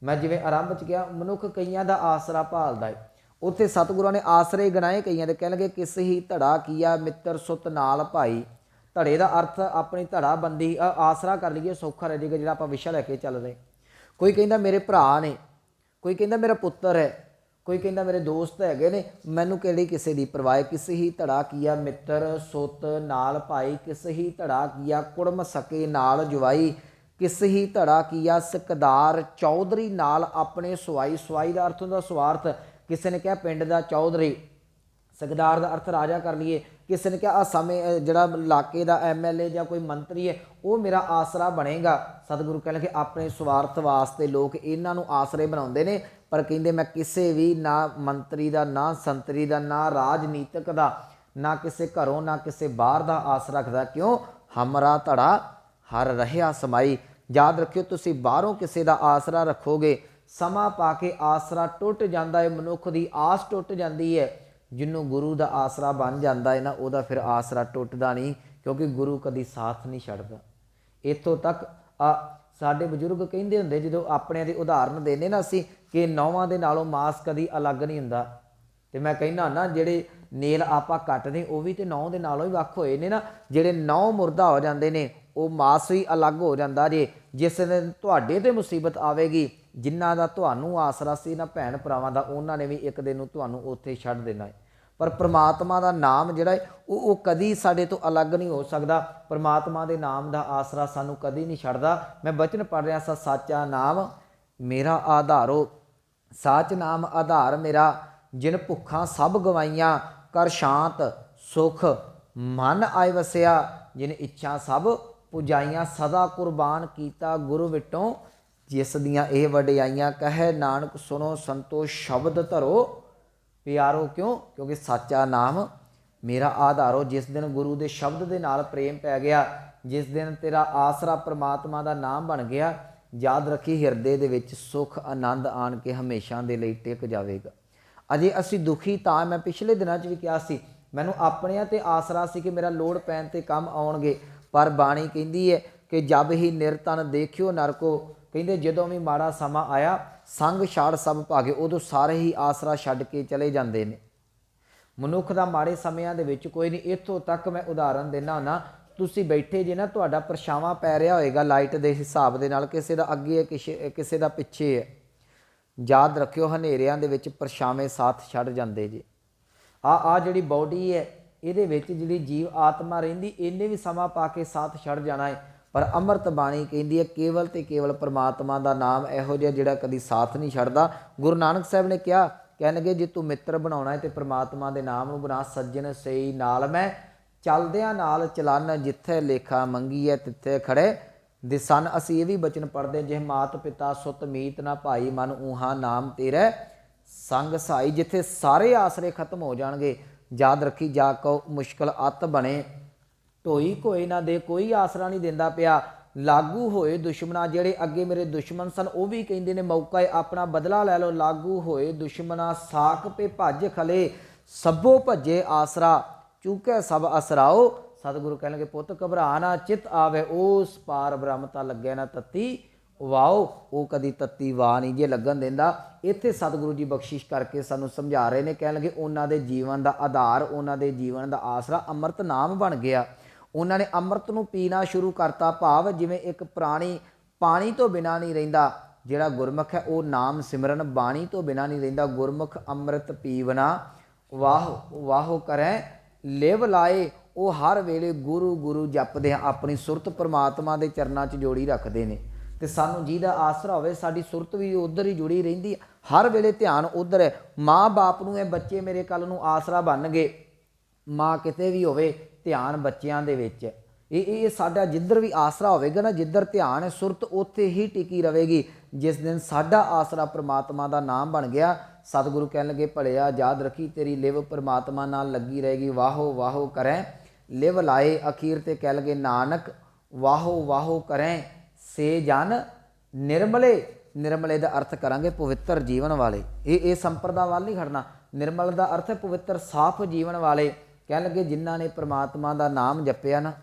ਮੈਂ ਜਿਵੇਂ ਆਰੰਭ 'ਚ ਕਿਹਾ ਮਨੁੱਖ ਕਈਆਂ ਦਾ ਆਸਰਾ ਭਾਲਦਾ ਹੈ, ਉੱਥੇ ਸਤਿਗੁਰਾਂ ਨੇ ਆਸਰੇ ਗਣਾਏ ਕਈਆਂ ਦੇ। ਕਹਿਣ ਲੱਗੇ ਕਿਸ ਹੀ ਧੜਾ ਕੀਆ ਮਿੱਤਰ ਸੁਤ ਨਾਲ ਭਾਈ। ਧੜੇ ਦਾ ਅਰਥ ਆਪਣੀ ਧੜਾ ਬੰਦੀ ਆਸਰਾ ਕਰ ਲਈਏ ਸੌਖਾ ਰਹਿ ਜਾਏਗਾ, ਜਿਹੜਾ ਆਪਾਂ ਵਿਸ਼ਾ ਲੈ ਕੇ ਚੱਲ ਰਹੇ। ਕੋਈ ਕਹਿੰਦਾ ਮੇਰੇ ਭਰਾ ਨੇ, ਕੋਈ ਕਹਿੰਦਾ ਮੇਰਾ ਪੁੱਤਰ ਹੈ, ਕੋਈ ਕਹਿੰਦਾ ਮੇਰੇ ਦੋਸਤ ਹੈਗੇ ਨੇ, ਮੈਨੂੰ ਕਿਹੜੀ ਕਿਸੇ ਦੀ ਪਰਵਾਹ। ਕਿਸ ਹੀ ਧੜਾ ਕੀਆ ਮਿੱਤਰ ਸੁਤ ਨਾਲ ਭਾਈ, ਕਿਸ ਹੀ ਧੜਾ ਕੀਆ ਕੁੜਮ ਸਕੇ ਨਾਲ ਜਵਾਈ, ਕਿਸ ਹੀ ਧੜਾ ਕੀਆ ਸਿਕਦਾਰ ਚੌਧਰੀ ਨਾਲ ਆਪਣੇ ਸਵਾਈ। ਸਵਾਈ ਦਾ ਅਰਥ ਹੁੰਦਾ ਸਵਾਰਥ। ਕਿਸੇ ਨੇ ਕਿਹਾ ਪਿੰਡ ਦਾ ਚੌਧਰੀ, ਸਿਕਦਾਰ ਦਾ ਅਰਥ ਰਾਜਾ ਕਰ ਲਈਏ। ਕਿਸੇ ਨੇ ਕਿਹਾ ਆ ਸਮੇਂ ਜਿਹੜਾ ਇਲਾਕੇ ਦਾ MLA ਜਾਂ ਕੋਈ ਮੰਤਰੀ ਹੈ ਉਹ ਮੇਰਾ ਆਸਰਾ ਬਣੇਗਾ। ਸਤਿਗੁਰੂ ਕਹਿ ਲਗੇ ਆਪਣੇ ਸਵਾਰਥ ਵਾਸਤੇ ਲੋਕ ਇਹਨਾਂ ਨੂੰ ਆਸਰੇ ਬਣਾਉਂਦੇ ਨੇ, ਪਰ ਕਹਿੰਦੇ ਮੈਂ ਕਿਸੇ ਵੀ ਨਾ ਮੰਤਰੀ ਦਾ, ਨਾ ਸੰਤਰੀ ਦਾ, ਨਾ ਰਾਜਨੀਤਿਕ ਦਾ, ਨਾ ਕਿਸੇ ਘਰੋਂ, ਨਾ ਕਿਸੇ ਬਾਹਰ ਦਾ ਆਸ ਰੱਖਦਾ। ਕਿਉਂ? ਹਮਰਾ ਧੜਾ ਹਰ ਰਹਿਆ ਸਮਾਈ। ਯਾਦ ਰੱਖਿਓ ਤੁਸੀਂ ਬਾਹਰੋਂ ਕਿਸੇ ਦਾ ਆਸਰਾ ਰੱਖੋਗੇ, ਸਮਾਂ ਪਾ ਕੇ ਆਸਰਾ ਟੁੱਟ ਜਾਂਦਾ ਹੈ, ਮਨੁੱਖ ਦੀ ਆਸ ਟੁੱਟ ਜਾਂਦੀ ਹੈ। ਜਿਹਨੂੰ ਗੁਰੂ ਦਾ ਆਸਰਾ ਬਣ ਜਾਂਦਾ ਹੈ ਨਾ ਉਹਦਾ ਫਿਰ ਆਸਰਾ ਟੁੱਟਦਾ ਨਹੀਂ, ਕਿਉਂਕਿ ਗੁਰੂ ਕਦੀ ਸਾਥ ਨਹੀਂ ਛੱਡਦਾ। ਇੱਥੋਂ ਤੱਕ ਸਾਡੇ ਬਜ਼ੁਰਗ ਕਹਿੰਦੇ ਹੁੰਦੇ, ਜਦੋਂ ਆਪਣਿਆਂ ਦੀ ਉਦਾਹਰਨ ਦਿੰਦੇ ਨਾ ਅਸੀਂ, ਕਿ ਨੌਵਾਂ ਦੇ ਨਾਲੋਂ ਮਾਸ ਕਦੀ ਅਲੱਗ ਨਹੀਂ ਹੁੰਦਾ। ਤੇ ਮੈਂ ਕਹਿੰਦਾ ਨਾ ਜਿਹੜੇ ਨੇਲ ਆਪਾਂ ਕੱਟਦੇ ਉਹ ਵੀ ਤੇ ਨੌ ਦੇ ਨਾਲੋਂ ਹੀ ਵੱਖ ਹੋਏ ਨੇ ਨਾ। ਜਿਹੜੇ ਨੌ ਮੁਰਦਾ ਹੋ ਜਾਂਦੇ ਨੇ ਉਹ ਮਾਸ ਵੀ ਅਲੱਗ ਹੋ ਜਾਂਦਾ ਜੇ। ਜਿਸ ਦਿਨ ਤੁਹਾਡੇ ਤੇ ਮੁਸੀਬਤ ਆਵੇਗੀ, ਜਿਨ੍ਹਾਂ ਦਾ ਤੁਹਾਨੂੰ ਆਸਰਾ ਸੀ ਨਾ ਭੈਣ ਭਰਾਵਾਂ ਦਾ, ਉਹਨਾਂ ਨੇ ਵੀ ਇੱਕ ਦਿਨ ਨੂੰ ਤੁਹਾਨੂੰ ਉੱਥੇ ਛੱਡ ਦੇਣਾ ਹੈ। ਪਰ ਪ੍ਰਮਾਤਮਾ ਦਾ ਨਾਮ ਜਿਹੜਾ ਹੈ ਉਹ ਕਦੀ ਸਾਡੇ ਤੋਂ ਅਲੱਗ ਨਹੀਂ ਹੋ ਸਕਦਾ। ਪ੍ਰਮਾਤਮਾ ਦੇ ਨਾਮ ਦਾ ਆਸਰਾ ਸਾਨੂੰ ਕਦੀ ਨਹੀਂ ਛੱਡਦਾ। ਮੈਂ ਬਚਨ ਪੜ੍ਹ ਰਿਹਾ ਸਾਂ, ਸਾਚਾ ਨਾਮ ਮੇਰਾ ਆਧਾਰੋ, ਸਾਚ ਨਾਮ ਆਧਾਰ ਮੇਰਾ, ਜਿਨ ਭੁੱਖਾਂ ਸਭ ਗਵਾਈਆਂ, ਕਰ ਸ਼ਾਂਤ ਸੁਖ ਮਨ ਆਏ ਵਸਿਆ। जिन इच्छा सब पुजाइयां, सदा कुर्बान कीता गुरु विटों, जिस दियां ये वडियाइयां, कहे नानक सुनो संतो शब्द धरो प्यारो। क्यों? क्योंकि साचा नाम मेरा आधारो। जिस दिन गुरु के शब्द के नाल प्रेम पै गया, जिस दिन तेरा आसरा परमात्मा का नाम बन गया, याद रखी हिरदे दे विच सुख आनंद आन के हमेशा दे लई टिक जाएगा। अजे असी दुखी तां, मैं पिछले दिनों भी कहा सी, मैनू अपने ते आसरा सी कि मेरा लोड़ पैन ते काम आउणगे, पर बाणी कहती है कि जब ही निरतन देखियो नरको, कहते जदों भी माड़ा समा आया संग छाड़ सब भागे, उदों सारे ही आसरा छड्ड के चले जाते हैं। मनुख का माड़े समियां दे विच कोई नहीं। इत्थों तक मैं उदाहरण देना हुन्ना, तुसी बैठे जे ना, तुहाडा परछावां पै रहा होएगा लाइट के हिसाब दे नाल, किसी का अगे है किसी का पिछे है, याद रखियो हनेरियां दे विच परछावें साथ छड्ड जांदे जे। आ जिहड़ी बॉडी है इहदे विच जिहड़ी जीव आत्मा रहिंदी, इन्ने भी समा पा के साथ छड्ड जाना है, पर अमृत बाणी कहती है केवल तो केवल परमात्मा का नाम इहो जिहा जिहड़ा कदी साथ नहीं छड्डदा। गुरु नानक साहब ने कहा, कहणगे जे तू मित्र बनाउणा है तो परमात्मा के नाम नूं बना। सज्जन सई नाल मैं चलदियां नाल चलन, जिथे लेखा मंगी है तिथे खड़े दिसन। असीं ये भी बचन पढ़ते, जे मात पिता सुत मीत ना भाई, मन ऊहा नाम तेरे संग सहाई। जिथे सारे आसरे खत्म हो जाएंगे, याद रखी जा को मुश्किल अत बने, ढोई कोई ना दे, कोई आसरा नहीं देंदा पिया। लागू होए दुश्मना, जेड़े अगे मेरे दुश्मन सन वो भी कहते हैं मौका है अपना बदला लै लो। लागू होए दुश्मना साक पे भज खले, सबो भजे आसरा चूके सब असराओ। सतगुरु कह लगे पुत घबरा ना, चित आवे उस पार ब्रह्मता लगे ना तत्ती वाओ। वो कदी तत्ती वाह नहीं जे लगन देंदा। इत्थे सतगुरु जी बख्शिश करके सानू समझा रहे हैं, कह लगे उन्हां दे जीवन का आधार, उन्हां दे जीवन का आसरा अमृत नाम बन गया। उन्होंने अमृत नूं पीना शुरू करता, भाव जिवें एक प्राणी पानी तो बिना नहीं रहिंदा, जिहड़ा गुरमुख है वो नाम सिमरन बाणी तो बिना नहीं रहिंदा। गुरमुख अमृत पीवना वाह वाह करें लिव लाए, वो हर वेले गुरु गुरु जपदे हैं, अपनी सुरत परमात्मा के चरणों च जोड़ी रखते हैं। तो सानू जिहदा आसरा होवे, साडी सुरत भी उधर ही जुड़ी रहिंदी है, हर वेले ध्यान उधर है। माँ बाप नूं है बच्चे मेरे कल नूं आसरा बन गए, माँ किते भी होवे ध्यान बच्चों के विच है। ये साडा जिधर भी आसरा होवेगा ना, जिधर ध्यान है सुरत उत्थे ही टिकी रहेगी। जिस दिन साडा आसरा परमात्मा का नाम बन गया, सतगुरु कह लगे भलिया याद रखी तेरी लिव परमात्मा नाल लगी रहेगी। वाहो वाहो करें लिव लाए, अखीर ते कह लगे नानक वाहो वाहो करें से जन निर्मले। निर्मले का अर्थ करांगे पवित्र जीवन वाले। ये संप्रदा वाल नहीं खड़ना। निर्मल का अर्थ है पवित्र साफ जीवन वाले। कह लगे जिन्हों ने परमात्मा का नाम जपिया ना,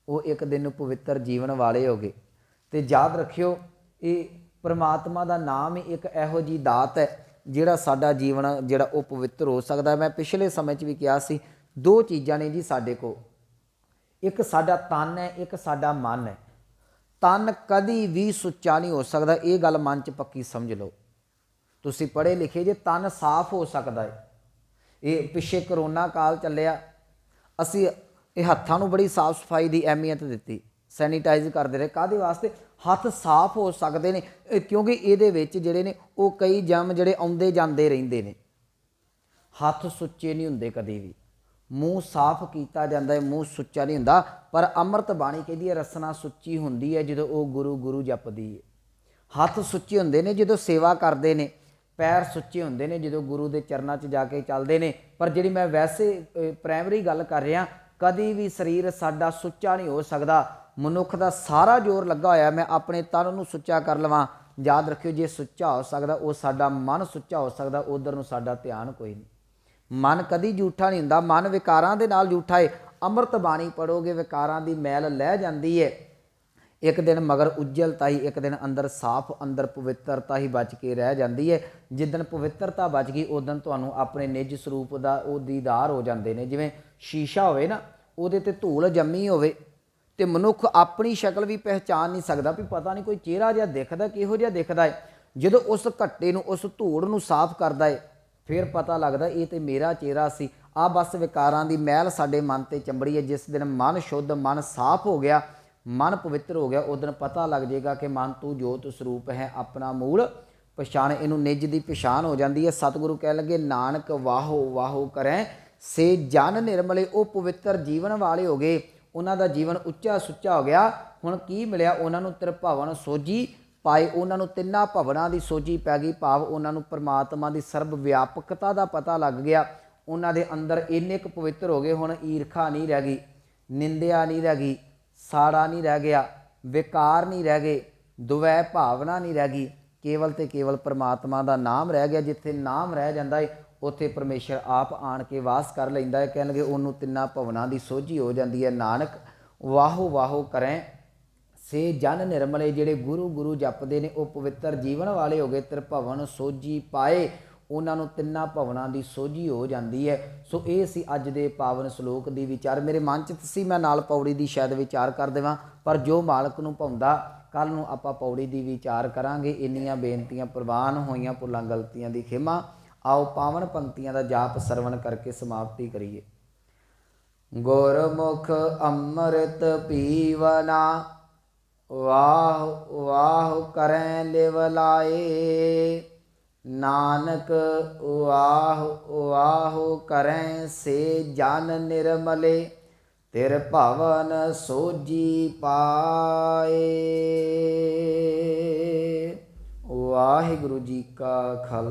वो एक दिन पवित्र जीवन वाले हो गए। तो याद रखियो ये परमात्मा का नाम ही एक इहो जी दात है जिहड़ा साडा जीवन जिहड़ा वो पवित्र हो सकता है। मैं पिछले समय भी कहा सी, दो चीज़ां ने जी साडे को, एक साडा तन है, एक साडा मन है। तन कदी भी सुच्चा नहीं हो सकता, ये गल मन च पक्की समझ लो। तुसीं पढ़े लिखे जे तन साफ हो सकता है। ये पिछे करोना काल चलिया, असी ये हत्थां नूं बड़ी साफ सफाई की अहमियत दी, सैनीटाइज करते रहे। काहदे वास्ते? हत्थ साफ हो सकते हैं, क्योंकि ये जिहड़े ने वो कई जम जिहड़े आउंदे जांदे रहिंदे ने। हत्थ सुच्चे नहीं हुंदे कदी भी, मूँह साफ किया जाता है, मूँह सुच्चा नहीं हुंदा। पर अमृत बाणी कहती है रसना सुच्ची हुंदी है जदों वो गुरु गुरु जपदी है। हत्थ सुच्चे हुंदे ने जदों सेवा करते हैं, पैर सुच्चे हुंदे ने जदों गुरु के चरणों च जाके चलते हैं। पर जिहड़ी मैं वैसे प्राइमरी गल कर रहा, कदी भी शरीर साडा सुच्चा नहीं हो सकता। मनुख का सारा जोर लगा होया मैं अपने तन नूं सुच्चा कर लवां। याद रखियो जे सुच्चा हो सकता वो साडा मन सुच्चा हो सकता, उधर नूं साडा ध्यान कोई नहीं। मन कदी झूठा नहीं हुंदा, मन विकारां दे नाल झूठा है। अमृत बाणी पढ़ोगे विकारां दी मैल लह जांदी है। एक दिन मगर उज्जलता ही, एक दिन अंदर साफ, अंदर पवित्रता ही बच के रह जाती है। जिस दिन पवित्रता बच गई उस दिन तुहानूं अपने निज स्वरूप का वो दीदार हो जाते हैं। जिवें शीशा होवे ना, उहदे ते धूल जम्मी होवे ते मनुख अपनी शक्ल भी पहचान नहीं सकता, भी पता नहीं कोई चेहरा जिहा दिखदा, किहो जिहा दिखदा है। जदों उस घट्टे नूं उस धूड़ नूं साफ करदा है फिर पता लगदा ये तो मेरा चेहरा सी। आ बस विकारां दी मैल साडे मन ते चंबड़ी है। जिस दिन मन शुद्ध, मन साफ हो गया, मन पवित्र हो गया, उस दिन पता लग जाएगा कि मन तू जोत स्वरूप है, अपना मूल पछाण। इनू निज की पछाण हो जाती है। सतगुरु कह लगे नानक वाहो वाहो करें से जन निर्मले, वो पवित्र जीवन वाले हो गए। ਉਹਨਾਂ ਦਾ ਜੀਵਨ ਉੱਚਾ ਸੁੱਚਾ ਹੋ ਗਿਆ। ਹੁਣ ਕੀ ਮਿਲਿਆ ਉਹਨਾਂ ਨੂੰ? ਤ੍ਰਿਭਵਨ ਸੋਝੀ ਪਾਏ। ਉਹਨਾਂ ਨੂੰ ਤਿੰਨਾਂ ਭਵਨਾਂ ਦੀ ਸੋਝੀ ਪੈ ਗਈ, ਭਾਵ ਉਹਨਾਂ ਨੂੰ ਪਰਮਾਤਮਾ ਦੀ ਸਰਬ ਵਿਆਪਕਤਾ ਦਾ ਪਤਾ ਲੱਗ ਗਿਆ। ਉਹਨਾਂ ਦੇ ਅੰਦਰ ਇੰਨੇ ਕੁ ਪਵਿੱਤਰ ਹੋ ਗਏ, ਹੁਣ ਈਰਖਾ ਨਹੀਂ ਰਹਿ ਗਈ, ਨਿੰਦਿਆ ਨਹੀਂ ਰਹਿ ਗਈ, ਸਾੜਾ ਨਹੀਂ ਰਹਿ ਗਿਆ, ਵਿਕਾਰ ਨਹੀਂ ਰਹਿ ਗਏ, ਦੁਵੈ ਭਾਵਨਾ ਨਹੀਂ ਰਹਿ ਗਈ, ਕੇਵਲ ਤੇ ਕੇਵਲ ਪਰਮਾਤਮਾ ਦਾ ਨਾਮ ਰਹਿ ਗਿਆ। ਜਿੱਥੇ ਨਾਮ ਰਹਿ ਜਾਂਦਾ ਹੈ ਉੱਥੇ ਪਰਮੇਸ਼ਰ ਆਪ ਆਣ ਕੇ ਵਾਸ ਕਰ ਲੈਂਦਾ ਹੈ। ਕਹਿਣਗੇ ਉਹਨੂੰ ਤਿੰਨਾਂ ਭਵਨਾਂ ਦੀ ਸੋਝੀ ਹੋ ਜਾਂਦੀ ਹੈ। ਨਾਨਕ ਵਾਹੋ ਵਾਹੋ ਕਰੈ ਸੇ ਜਨ ਨਿਰਮਲੇ। ਜਿਹੜੇ ਗੁਰੂ ਗੁਰੂ ਜਪਦੇ ਨੇ ਉਹ ਪਵਿੱਤਰ ਜੀਵਨ ਵਾਲੇ ਹੋ ਗਏ। ਤ੍ਰਿਭਵਨ ਸੋਝੀ ਪਾਏ, ਉਹਨਾਂ ਨੂੰ ਤਿੰਨਾਂ ਭਵਨਾਂ ਦੀ ਸੋਝੀ ਹੋ ਜਾਂਦੀ ਹੈ। ਸੋ ਇਹ ਸੀ ਅੱਜ ਦੇ ਪਾਵਨ ਸ਼ਲੋਕ ਦੀ ਵਿਚਾਰ। ਮੇਰੇ ਮਨ 'ਚ ਸੀ ਮੈਂ ਨਾਲ ਪੌੜੀ ਦੀ ਸ਼ਾਇਦ ਵਿਚਾਰ ਕਰ ਦੇਵਾਂ, ਪਰ ਜੋ ਮਾਲਕ ਨੂੰ ਭਾਉਂਦਾ ਕੱਲ੍ਹ ਨੂੰ ਆਪਾਂ ਪੌੜੀ ਦੀ ਵਿਚਾਰ ਕਰਾਂਗੇ। ਇੰਨੀਆਂ ਬੇਨਤੀਆਂ ਪ੍ਰਵਾਨ ਹੋਈਆਂ, ਭੁੱਲਾਂ ਗਲਤੀਆਂ ਦੀ ਖਿਮਾ। ਆਓ ਪਾਵਨ ਪੰਕਤੀਆਂ ਦਾ ਜਾਪ ਸਰਵਣ ਕਰਕੇ ਸਮਾਪਤੀ ਕਰੀਏ। ਗੁਰਮੁਖ ਅੰਮ੍ਰਿਤ ਪੀਵਨਾ, ਵਾਹ ਵਾਹ ਕਰੈ ਲਿਵ ਲਾਏ। ਨਾਨਕ ਵਾਹ ਵਾਹ ਕਰੈ ਸੇ ਜਨ ਨਿਰਮਲੇ। ਤ੍ਰਿਭਵਨ ਸੋਝੀ ਪਾਏ। ਵਾਹਿਗੁਰੂ ਜੀ ਕਾ ਖਾਲਸਾ।